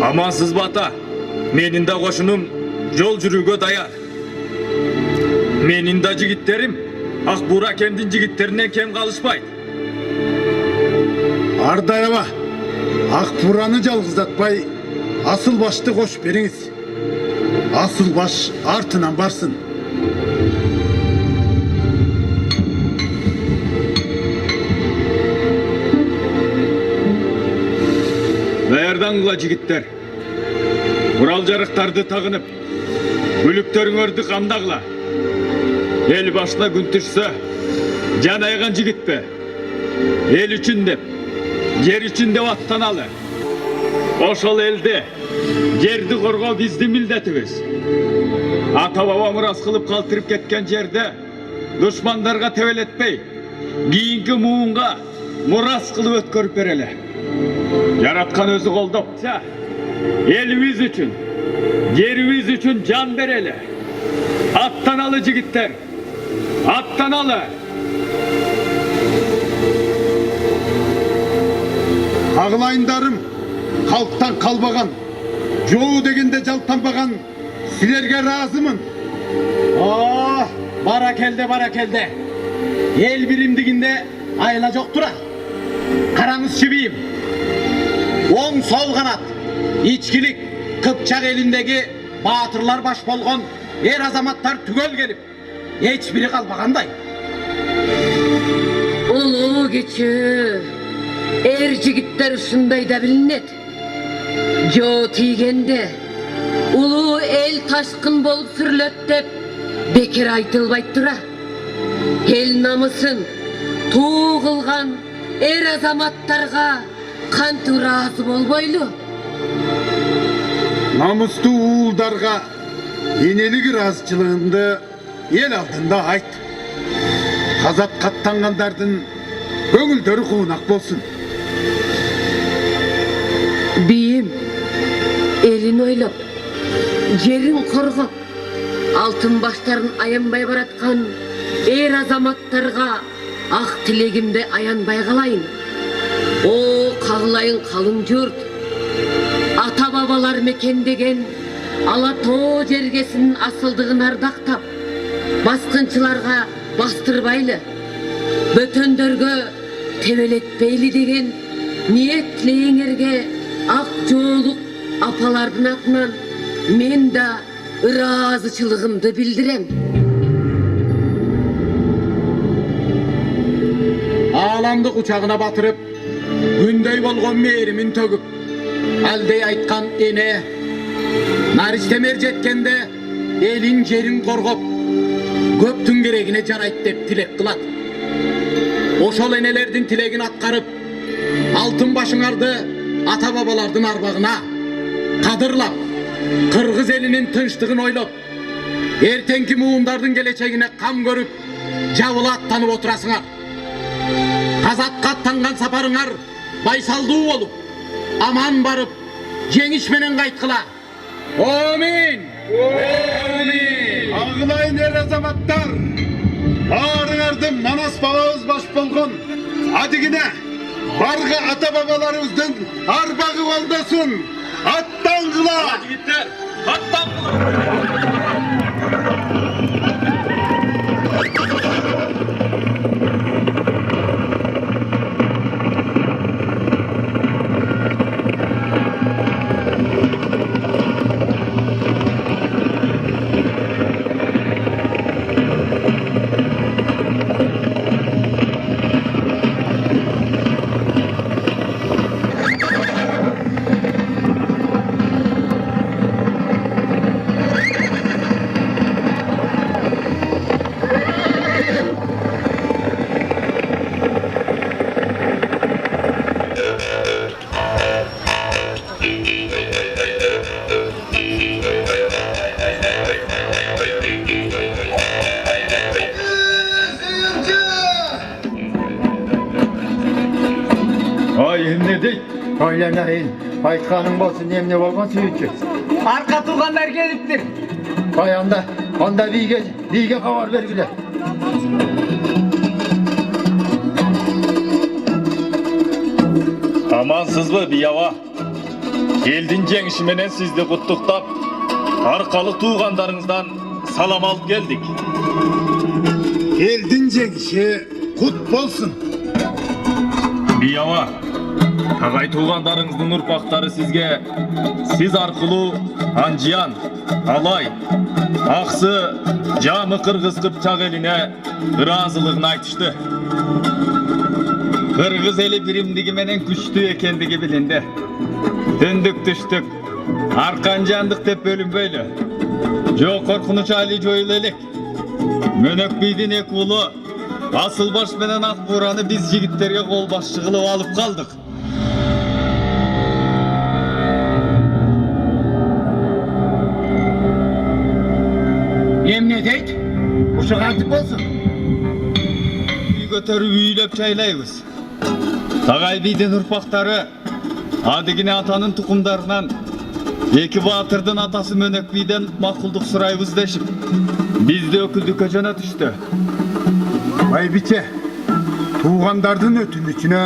Amansız bata. Menin de koşunum yol жүрүүгө dayar. Menin de jigitlerim Akbura kendin jigitterinden kem kalışpaydı. Ardayaba, Akburanı жалгызdatпай, asıl başты koş beriniz. Asıl baş артынан barsın. Daярдаңгыла жигиттер. Курал жарыктарды тагынып, бүлүктөрүңөрдү камдагыла. El başına gün düşse, can aygan jigitpe. El üçün dep, yer üçün de vattanalı. Oşol elde, yerdi korgoo bizdi milletimiz. Ata baba muras kılıp kaltırıp ketken yerde, düşmandarga teveletpey, kiyinki muğunga muras kılıp ötkörüp berele. Yaratkan özü koldop, elimiz üçün, yerimiz üçün can berele. Attanalı jigitler. Attanalı. Ağlayındarım, halktan kalbagan, çoğu degende jaltanbagan, silerge razımın. Oh, barakelde. El birimdiginde ayla joktura. Karanız şibiyim. Oң sol kanat, içkilik, Kıpçak elindeki batırlar baş bolgon, er azamatlar tügöl gelip, hiçbiri kalmaganday. Ulu güçü, jigitler uşunday da bilinet. Jo tiygende, ulu el taşkın bolup sürlöt dep, bekir aytılbayt tura. El namısın, tuğ kılgan er azamattarga kantı razı bolboylu. Namuslu uğuldarga enelik razıçılığında el altında ayt. Kazap kattangandarдің көңілдері қуынақ болсын. Beyim, elin oylap, yerin korgop, altın başların ayanbay baratkan er azamattarga ak tilegimde ayanbay kalayın. O kağılayın kalın jurt, бабалар мекендеген ала тоо жергесinin асылдыгын ардактап, баскынчыларга бастырбайлы, бөтөндөргө тебелетпейли деген ниет тилейиңерге ак жоолук апалардын атынан мен да ыраазычылыгымды билдирем. Ааламдык учагына батырып, күндөй болгон мээримин төгүп, алдей айткан эне, нариштемер жеткенде элин жерин коргоп, көптүн керегине жарайт деп тилек кылат. Ошол энелердин тилегин аткарып, алтын башыңарды ата бабалардын арбагына кадырлап, кыргыз элинин тынчтыгын ойлоп, эртеңки муундардын келечегине кам көрүп, жабыла аттанып отурасыңар. Казакка аттанган сапарыңар байсалдуу болуп, аман барып, жеңиш менен кайткыла. Амин! Амин! Ағылайын ер азаматтар, баарыңарды Манас бабабыз баш болгон адигине барга ата бабаларыбыздын арбагы колдосун. Аттаңгыла! Жигиттер, аттаңгыла! Oylanayın, aytkanın bolsun emne bolgon suyucu. Arka tuğanlar geliptir. Koy onda bige kavar vergile. Amansızbı biyava. Eldin жеңиши менен sizdi куттуктап, аркалык туугандарыңыздан салам алып келдик. Eldin жеңиши кут болсун. Биява, агай туугандарыңыздын урпактары сизге, сиз аркылуу Анжиян, Алай, Аксы, Жамы Кыргыз Кыпчак элине ыраазылыгын айтышты. Кыргыз эли биримдиги менен күчтүү экендиги билинди. Түндүк түштүк, Арканжандык деп бөлүнбөйлү. Жок коркунуч али жоюлу элек. Мөнөк бийдин эки уулу Асыл баш менен ак буураны биз жигиттерге кол башчы кылып алып калдык. Эмне дейт? Ушу кантип болсун? Үй көтөрүп үйлөп чайлайбыз. Тагай бийдин урпактары адигине атанын тукумдарынан эки баатырдын атасы Мөнөк бийден макулдук сурайбыз дешип, бизди өкүлдүккө жөнөтүштү. Байбиче, туғандардың өтінішіне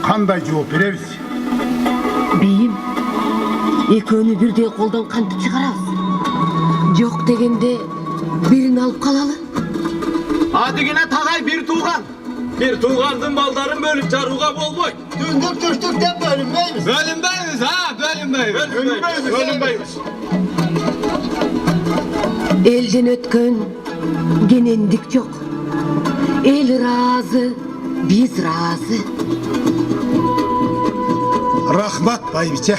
қандай жооп беребиз? Бейім, экөөнү бирдей колдон кантип чыгарабыз? Жок дегенде бирин алып калалы. Адигине тагай бир тууган. Бир туугандын балдарын бөлүп жарууга болбойт. Түндүк түштүк деп бөлүнбейбиз. Бөлүнбөйбүз, бөлүнбөйбүз. Элден өткөн кенендик жок. El razı, biz razı. Rahmat Baybiçe.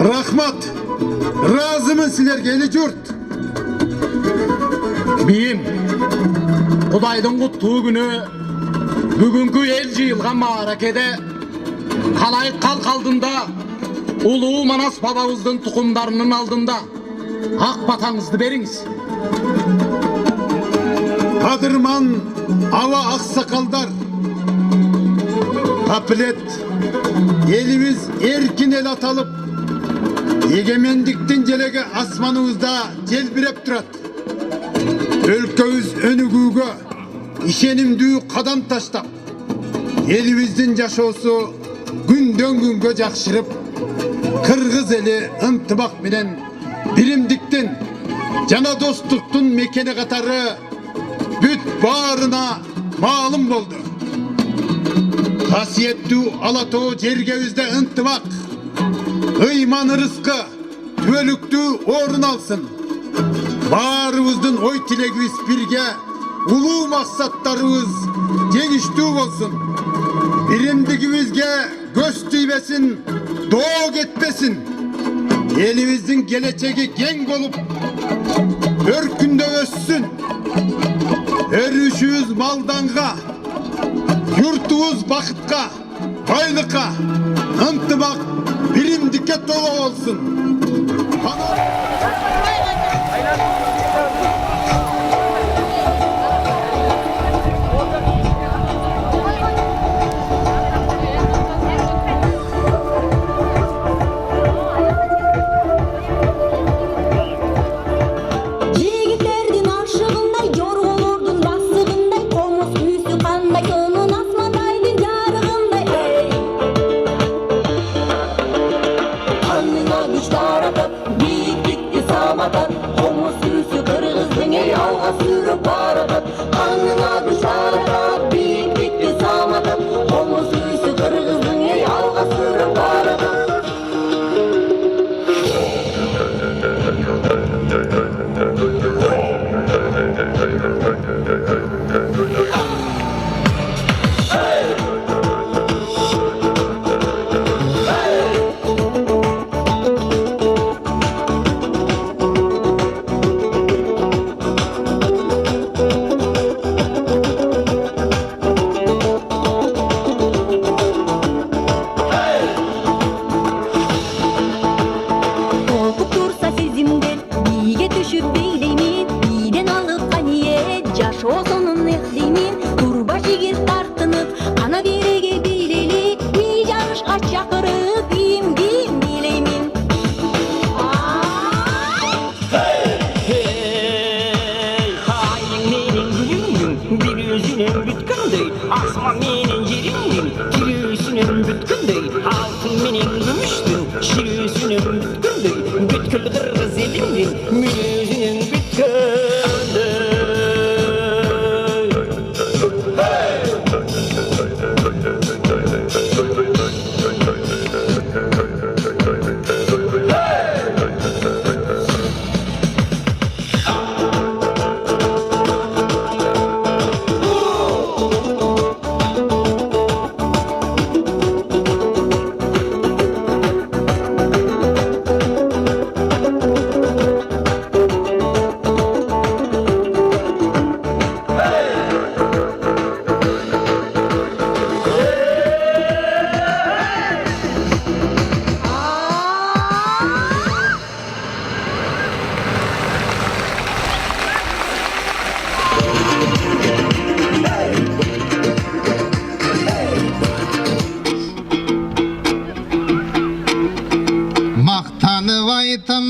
Rahmat. Razımın silerge eli jurt. Biyim, Kudayдын куттуу күнү бүгүнкү эл жыйылган мааракеде калайык калк алдында улуу Манас бабабыздын тукумдарынын алдында ак батаңызды бериңиз. Kadırman, ava aksakallar, kaplet, elimiz erkin el atalıp, egemendikten jelege asmanımızda jelbirep durat. Өлкөбүз өнүгүүгө ишенимдүү кадам таштап, элибиздин жашоосу күндөн күнгө жакшырып, Kırgız eli ıntыбak bilen birimdiktin jana dostluktun mekeni katarı büt bağrına malum boldu. Hasiyetli Alatoğ jergebizde ıntыбak, ıyman rızkı, tüölüktü orun alsın. Bağrımızdın oy tilegimiz birge, ulu maksatlarımız geniştүү olsun. Birimdigimizge göz tüybesin, doğu etmesin. Elimizin geleceği genç olup, örkünde össün. Örüşüz maldanğa, yurtuğuz bakıtqa, baylıqa, ıntыбak birimdikке dolu olsun.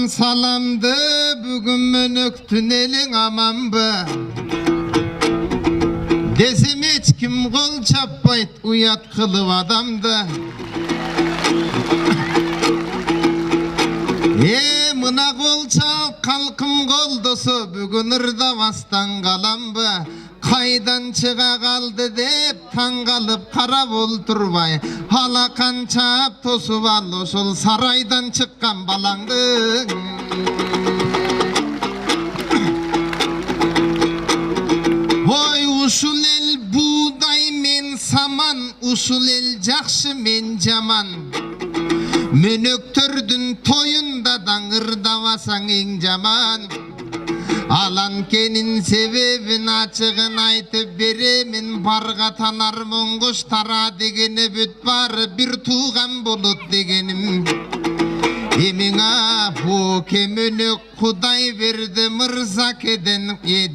Salamdı bugün mönöktün elin amanbı. Desem hiç kim kol çapbayt uyat kılıp adamdı. Mına kol çap kalkım koldosu bugün ırda vastan kalambı. Kaydan çığa kaldı dep tan kalıp karab olturbay. Halakan çap tosu al oşul saraydan çıkkan balangdı. Oy usul el buğday men saman, usul el jakşı men jaman. Mönöktürdün toyunda dangırdavasan en jaman. Alan kenin sebebin açığın aytıp beremin. Barga tanar mongoş tara degene büt bar bir tuğan bulut degenim. Emine bu Оке мөнөк Кудай берди мырза кеден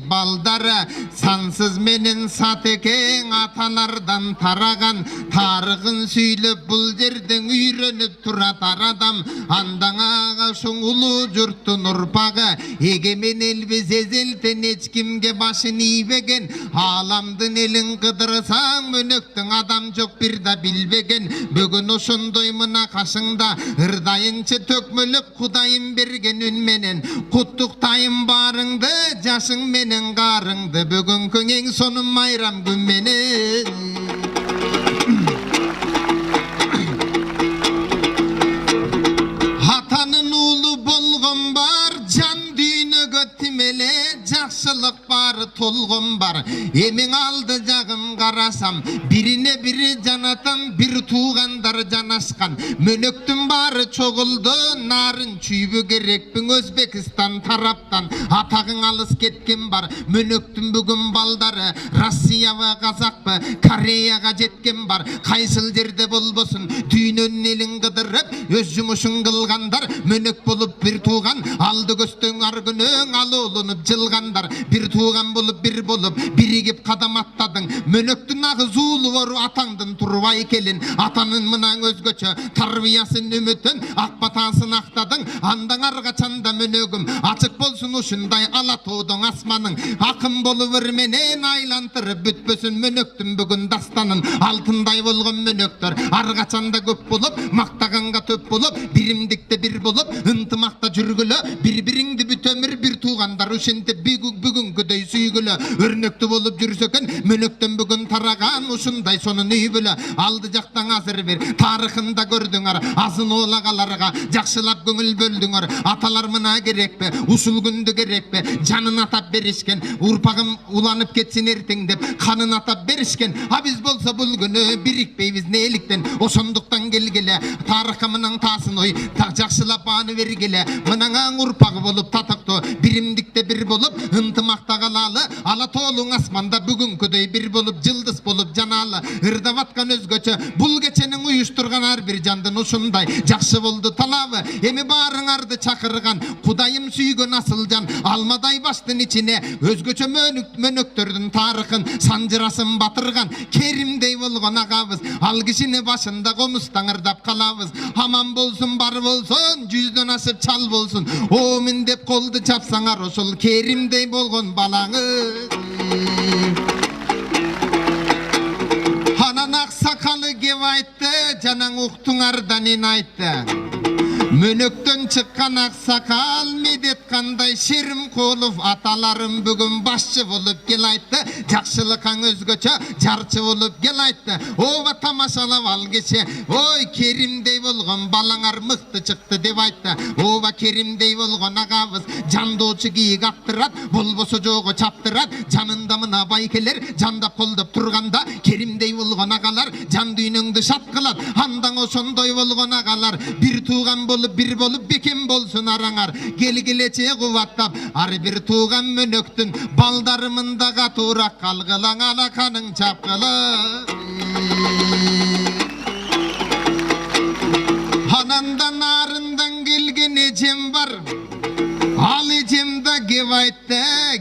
балдары сансыз менен сатекең аталардан тараган тарыгын сүйлөп бул жерден үйрөнүп туратар адам андаңага ушуң улуу журттун урпагы эгемен элбиз эзелтен эч кимге башын ийбеген ааламдын элин кыдырсаң мөнөктүң адам жок бир да билбеген бүгүн ошондой мына кашыңда ырдайынчы төкмөлөп Кудайым берген үн менен куттуктайым барыңды жашың менен карыңды бүгүнкү эң сонун майрам күн менен атанын уулу болгон бар жан дүйнөгө тимеле жакшылык бары толгон бар эмиң алды жагым карасам бирине бири жанатан бир туугандар жанашкан мөнөктүн бары чогулду нарын чүйбү керекпиң Өзбекистан тараптан атагың алыс кеткен бар мөнөктүн бүгүн балдары Россиябы казакпы Кореяга жеткен бар кайсыл жерде болбосун дүйнөнүн элин кыдырып өз жумушун кылгандар мөнөк болуп бир тууган алды көстөң ар күнөң алуулунуп жылгандар бир тууган болуп бир болуп биригип кадам аттадың мөнөктүн агыз уулу бору атаңдын турбай келин атанын мынан өзгөчө тарбиясын үмүтүн ак батасын актадың андан ар качанда мөнөгүм ачык болсун ушундай ала тоодоң асманың акын болубур менен айлантырып бүтпөсүн мөнөктүн бүгүн дастанын алтындай болгон мөнөктөр ар качанда көп болуп мактаганга төп болуп биримдикте бир болуп ынтымакта жүргүлө бири бириңди бүт өмүр бир туугандар ушинтип бүгүнкүдөй сүйгүлө өрнөктүү болуп жүрсө экен мөнөктөн бүгүн тараган ушундай сонун үй бүлө алды жактан азыр бир тарыхында көрдүңөр азын оолагаларга жакшылап көңүл бөлдүңөр аталар мына керекпи ушул күндү керекпи жанын атап беришкен урпагым уланып кетсин эртең деп канын атап беришкен а биз болсо бул күнү бирикпейбиз неликтен ошондуктан келгиле тарыхка мынан таасын ой жакшылап аны бергиле мынаңаң урпагы болуп татыктуу биримдикте бир болуп ынтымакта калалы ала тоолуң асманда бүгүнкүдөй бир болуп жылдыз болуп жаналы ырдап аткан өзгөчө бул кеченин уюштурган ар бир жандын ушундай жакшы болду талабы эми баарыңарды чакырган Кудайым сүйгөн асыл жан алмадай баштын ичине өзгөчө мөнөктөрдүн тарыхын санжырасын батырган Керимдей болгон агабыз ал кишини башында комустаңырдап калабыз аман болсун бар болсун жүздөн ашып чал болсун оомин деп колду чапсаңар ошол Керимдей болгон балаңыз анан ак сакалы кеп айтты жанаң уктуңардан ин айтты мөнөктөн чыккан ак сакал медет кандай Шеримкулов аталарым бүгүн башчы болуп кел айтты жакшылыкаң өзгөчө жарчы болуп кел айтты ооба тамашалап ал кече ой Керимдей болгон балаңар мыкты чыкты деп айтты ооба Керимдей болгон агабыз жандоочу кийик аптырат болбосо жого чаптырат жанында мына байкелер жандап колдоп турганда Керимдей болгон агалар жан дүйнөңдү шат кылат андан ошондой болгон агалар бир тууган болуп бир болуп бекем болсун араңар келгилече кубаттап ар бир тууган мөнөктүн балдарымында катуура калгылаң алаканың чапкылы анандан арындан келген эжем бар ал эжем да кеп айтты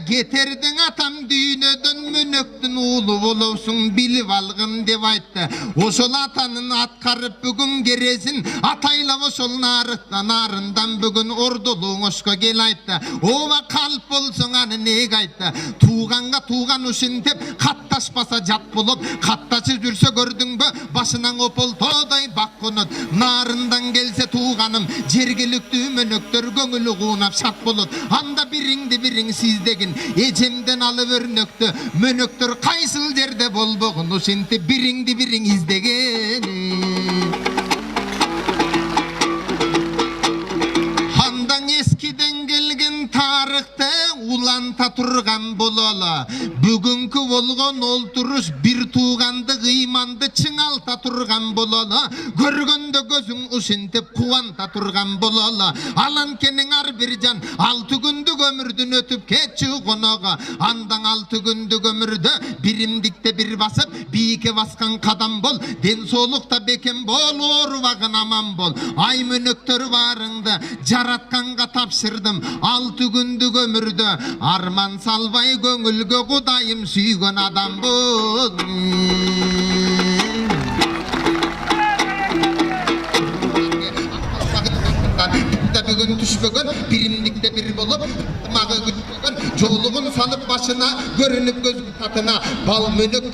кетердиң атам дүйнөдөн мөнөктүн уулу болосуң билип алгын деп айтты ошол атанын аткарып бүгүн кересин атайлап ошол нарындан бүгүн ордолууң ошко кел айтты ооба калп болсоң аны неге айтты тууганга тууган ушинтип катташпаса жат болуп катташып жүрсө көрдүңбү башынан ополтоодой бак конот нарындан келсе тууганым жергиликтүү мөнөктөр көңүлү куунап шат болот анда бириңди бириң сиздегин эжемден алып өрнөктү мөнөктөр кайсыл жерде болбогун ушинтип бириңди бириң издеген андан эскиден келген тарыхты уланта турган бололу бүгүнкү болгон олтуруш бир тууганды кыйманды чыңалта турган бололу көргөндө өзүң ушинтип кубанта турган бололу. Алан кенең ар бир жан 6 күндүк өмүрдүн өтүп кетчү коного. Андан 6 күндүк өмүрдө биримдикте бир басып, бийикке баскан кадам бол. Ден соолукта бекем бол, оорубагын аман бол. Ай мөнөктөр барыңды жаратканга тапшырдым. 6 күндүк өмүрдө арман салбай көңүлгө Кудайым сүйгөн адам бол. Бүгін түшпөгөн биримдикте бир болуп мага күтпөгөн жолугун салып башына көрүнүп көз татына бал мөнөк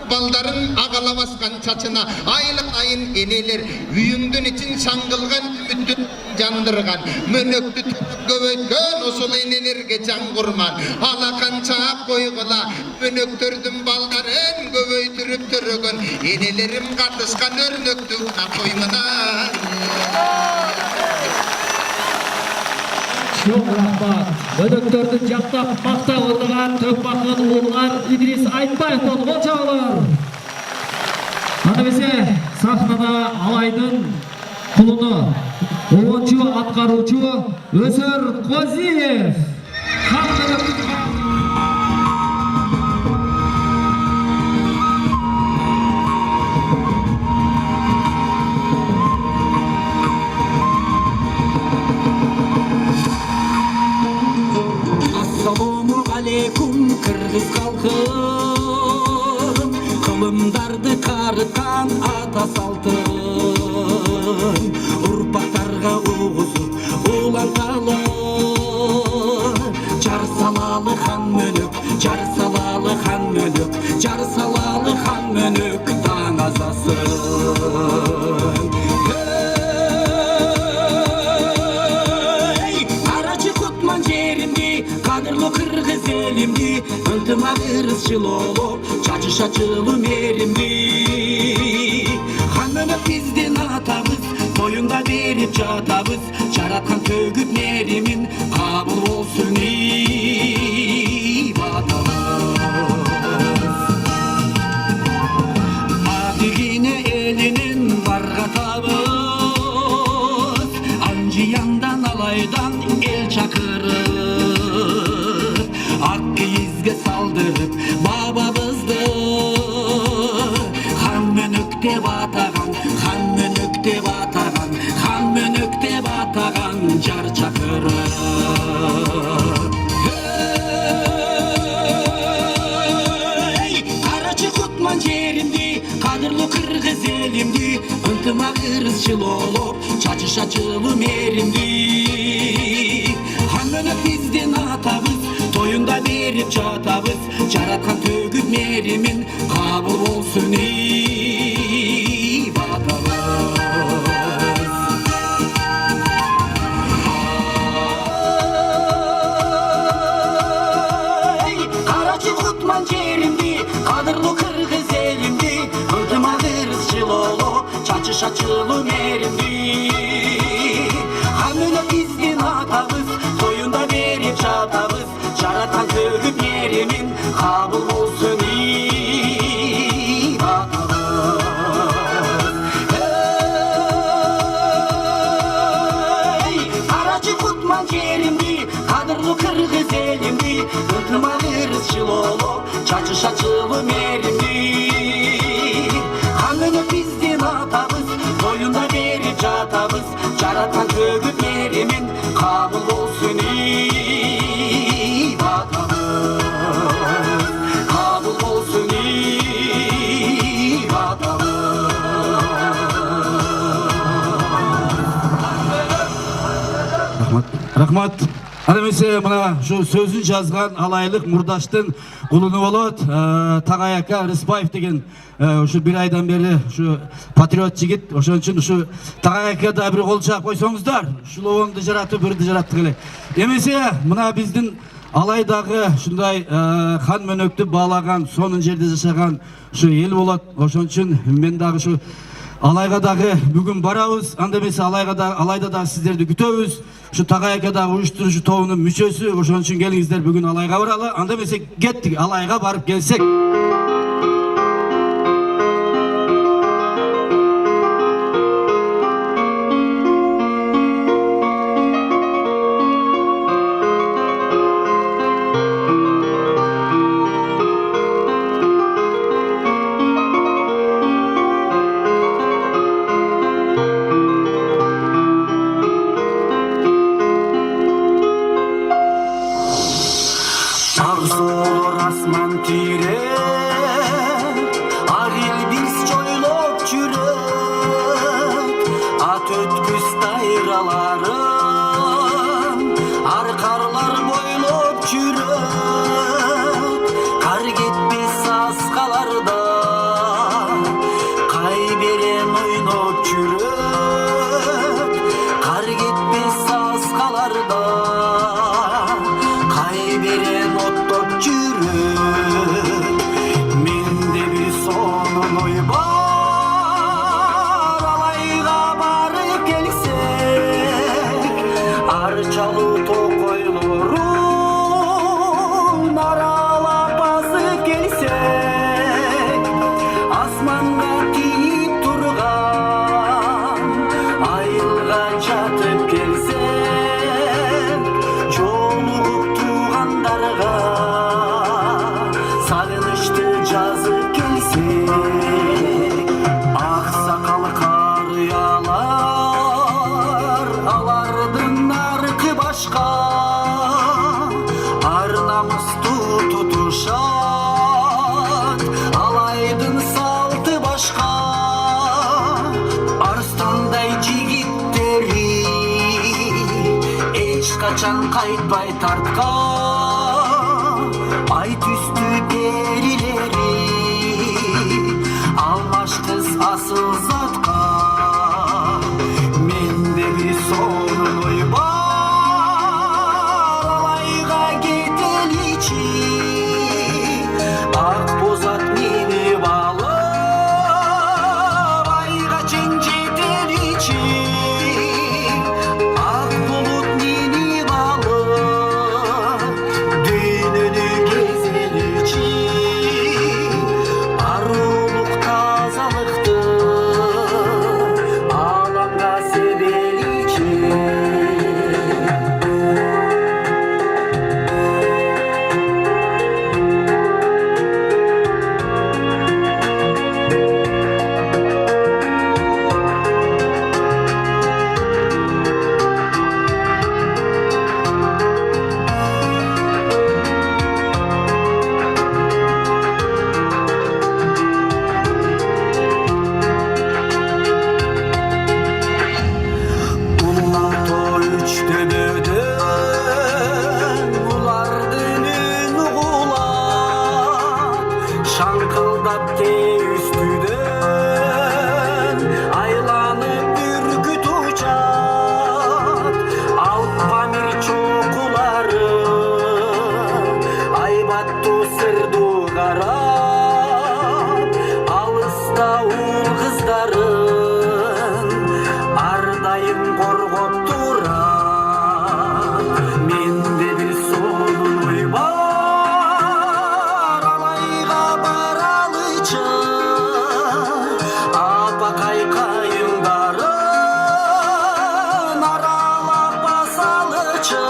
балдарын агала баскан чачына айын энелер үйүңдүн ичин шаңгылган үмүттүн жандырган мөнөктү көбөйткөн ошол энелерге жан курман алаканча койгула мөнөктөрдүн балдарын көбөйтүрүп төрөгөн энелерим катышкан өрнөктү коймуна. Çok rahmat. Mönöktörдүн жактап мактап отырган Төкбакын уулугар Идрис Айтбаев болуп чагылар. Анда эмесе сахнада Алайдын кулуну 10-чу аткаруучу Өсөр Козиев. Assalamu aleykum Kırgız kalkın Kılımdardı karıtan ata saltın Urpaktarga uğuzup ulantalı Jar salalı han mönük Jar salalı han mönük Jar salalı han mönük Dan azasın Aracı kutman jerimdi Kadırlı kırgız elimdi Öntüm ağırız çılolu Çacı şaçılı merimdi Hanmönök bizdin atabız Boyunda verip çatabız Çaratkan tөгüp nerimin Kabul olsun ibatamız Adigine elinin var katabız Ancı yandan alaydan el çakırır Hakkı izge saldırıp babamızdı Han mönükte batagan Han mönükte batagan Han mönükte batagan Jar çakırır Hey Karaçı kutman jerimdi Kadırlı kırgız elimdi Öntüm ağırız çılolup Çacı şaçılı merimdi Hanmönök bizdin atabız Toyunda verip çatabız Jaratkan tөгüp merimin Kabul olsun ibatamız Karaçı kutman jerimdi Kadırlı kırgız elimdi Öntüm ağırız çılolu Çacı şaçılı merimdi Hanmönök bizdin atabız Toyunda verip çatabız Jaratan tөгüp yerimin Kabul olsun ibatamız Hey Aracı kutman jerimdi Kadırlı kırgız elimdi Öntüm ağırız çılolu Çacı şaçılı merimdi Hanmönök bizdin atabız Toyunda verip çatabız Jaratan tөгüp yerimin Kabul olsun ibatamız Kabul olsun ibatamız Rahmat. Анда эмесе мына ушу сөзүн жазган Алайлык Мурдаштын кулуну болот. Тагай ака Рыспаев деген ушу бир айдан бери ушу патриот жигит. Ошон үчүн ушу Тагай ака да бир кол чаап койсоңуздар. Ушул жаратып, бирди жараттык эле. Эмесе мына биздин Алайдагы ушундай хан мөнөктү баалаган, сонун жерде жашаган ушу эл болот. Ошон үчүн мен дагы ушу Алайга дагы бүгүн барабыз. Анда эмесе Алайда дагы сиздерди күтөбүз. Şu Tagay aka da uyuşturucu tovunun müçösü. Ошон үчүн келиңиздер бүгүн Алайга баралы. Анда эмесе кеттик, Алайга барып келсек. дайраларын арқарлар бойлап жүрөт қар кетпес сасқаларда қай берен ойнап жүрөт қар кетпес сасқаларда қай берен оттоп жүрөт менде бир сонун ой бар алайга барып келсек арчалуу токойлорун аралап басып келсек асманга тийип турган айылга жатып келсек жолугуп туугандарга сагынычты жазып келсек ак сакал карыялар алардын наркы башка ар намыстуу тутушат алайдын салты башка арстандай жигиттери эч качан кайтпай тарткан ай түстүү перилери алмашкыз асыл затка менде бир сонун ой бар алайга кетеличи ак бозат минип алып айга чейин жетеличи ак булут минип алып дүйнөнү кезеличи арулук тазалыкты аламга себеличи Улато үчтөнөдөн улардын үн угулат шаңкылдап үстүдөн айланып бүркүт учат алып памир чокулары айбаттуу сырдуу карап алыста уул кыздарын ар дайым коргоп турат менде бир сонун ой бар алайга баралычы апакай кайындарын аралап басалычы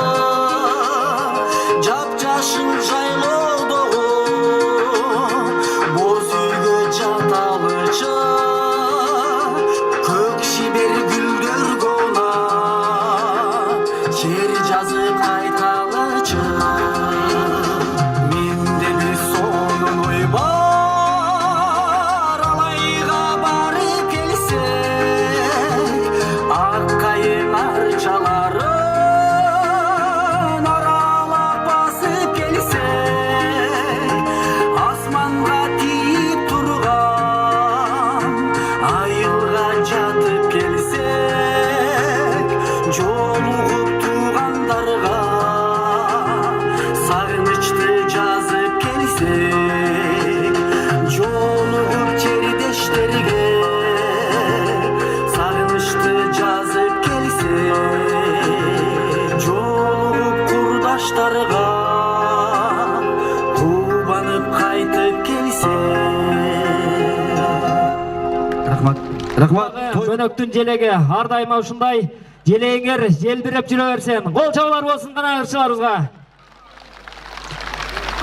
жапжашыл жайлоодогу боз үйгө жаталычы көк шибер гүлдөр коонап жер жазып кайталычы менде бир сонун ой бар алайга барып келсек ак кайың арчаларын аралап басып келсек асманга тийип турган айылга жатып келсек жолугуп туугандарга сагынычты жазып келсек жолугуп чердештерге сагынычты жазып келсек жолугуп курдаштарга кубанып кайтып келсек рахмат Мөнөктүн желеги ар дайыма ушундай желегиңер желбиреп жүрө берсин. Кол чабуулар болсун гана ырчыларыбызга.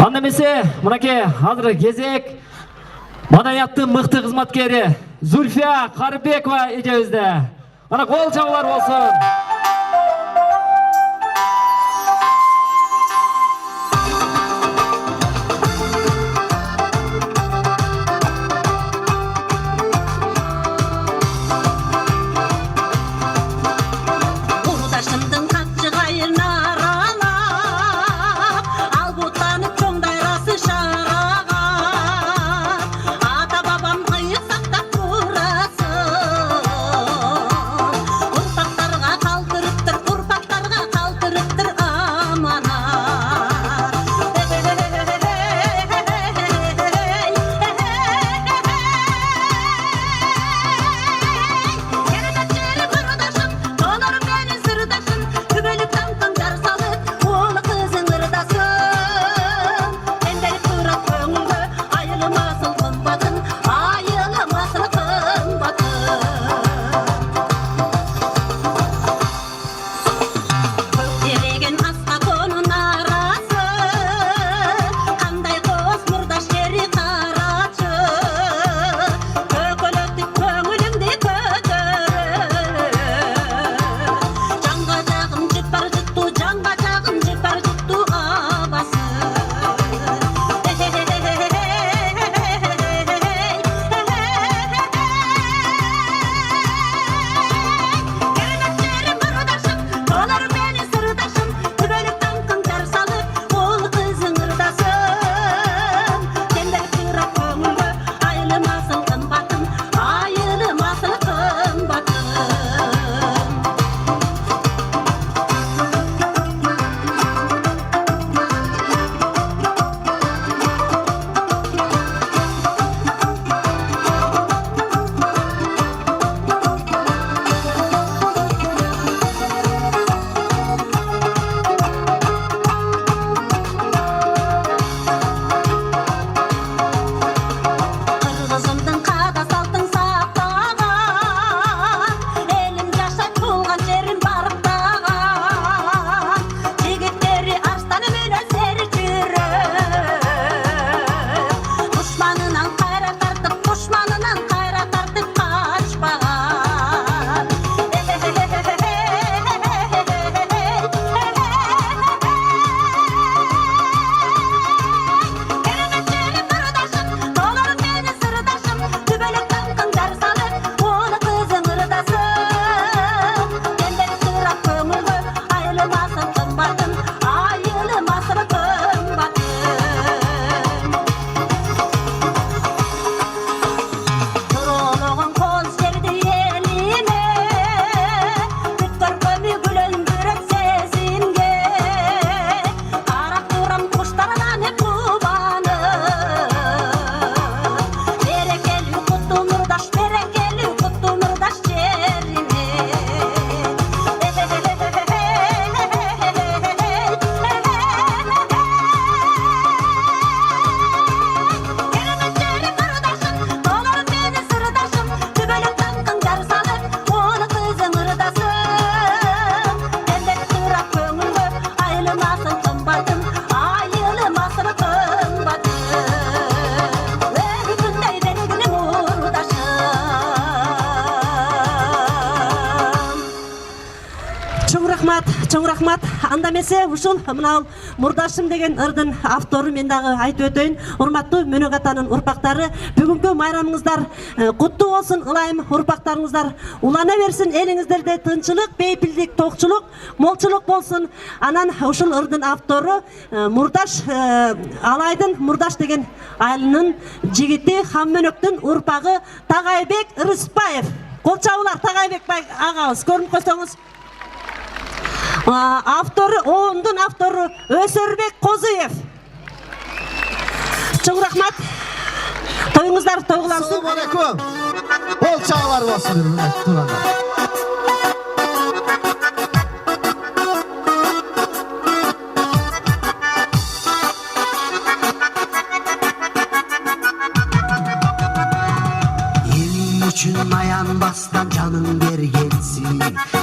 Анда эмесе мынакей азыр кезек маданияттын мыкты кызматкери Зульфия Карыбекова эжебизде. Ана кол чабуулар болсун. Чоң рахмат. Анда эмесе ушул мына Мурдашым деген ырдын автору мен дагы айтып өтөйүн. Урматтуу Мөнөк атанын урпактары, бүгүнкү майрамыңыздар куттуу болсун. Ылайым урпактарыңыздар улана берсин. Элиңиздерде тынчылык, бейпилдик, токчулук, молчулук болсун. Анан ушул ырдын автору Мурдаш Алайдын Мурдаш деген айылынын жигити Хаммөнөктүн урпагы Тагайбек Рыспаев. Кол чабуулар Тагайбек агабыз көрүнүп койсоңуз. Автору, оундун автору Өсөрбек Козуев. Чоң рахмат. Тоюңуздар тойлансын. Assalamu alaikum. Bol çağlar olsun. Elin üçün ayanbastan canın bergensin.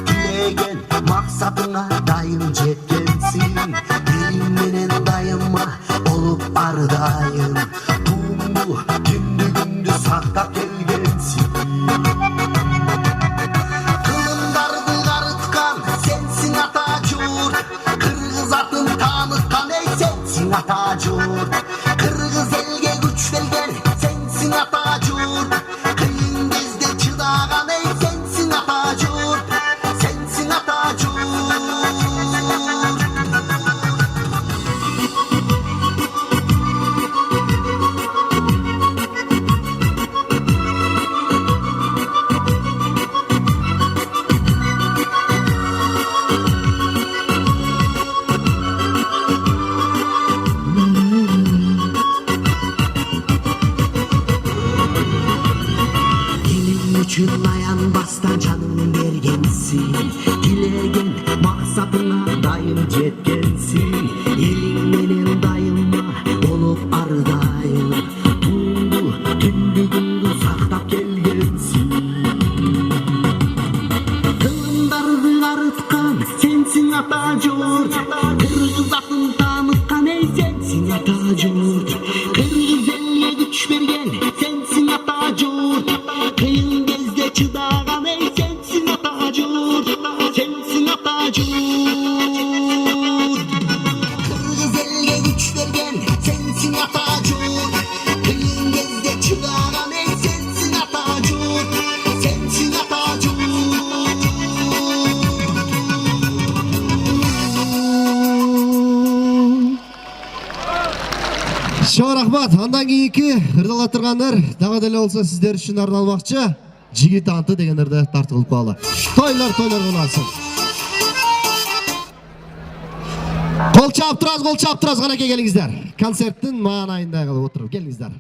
Dilegen maksatına dayım jetkensin. Elin menen dayıma olup ardayım. Tumbu gündü saktap gelgensin. Kılındardı garıtkan sensin Atacurt. Kırgız atın tanıtkan ey sensin Atacurt. Kırgız elge güç vergen sensin Atacurt. Kıyın bizde çıdağan ey sensin Atacurt. Sensin Atacurt. Çınlayan bastan canın bergensin. Dilegen maksatına dayım jetkensin. Elin menen dayıma olup ardayım. Tundu tündü gündü saktap gelgensin. Kılındardı arıtkan sensin Atacurt. Kırgız atın tanıtkan ey sensin Atacurt. Kırgız elye güç vergen sensin Atacurt. Kıyın gezde çıdağan ey sensin Atacurt. Sensin Atacurt. Kırgız elge güç vergen sensin Atacurt. Kıyın gezde çıdağan ey sensin Atacurt. Sensin Atacurt. Çok rahmat. Andan keyinki ырдала тургандар дагы деле болсо сиздер үчүн арналмакчы жигит анты дегендерди тартылып калды. Тойлор боласың. Кол чап турасыз, канекей келиңиздер. Концерттин маанайында кылып отуруп келиңиздер.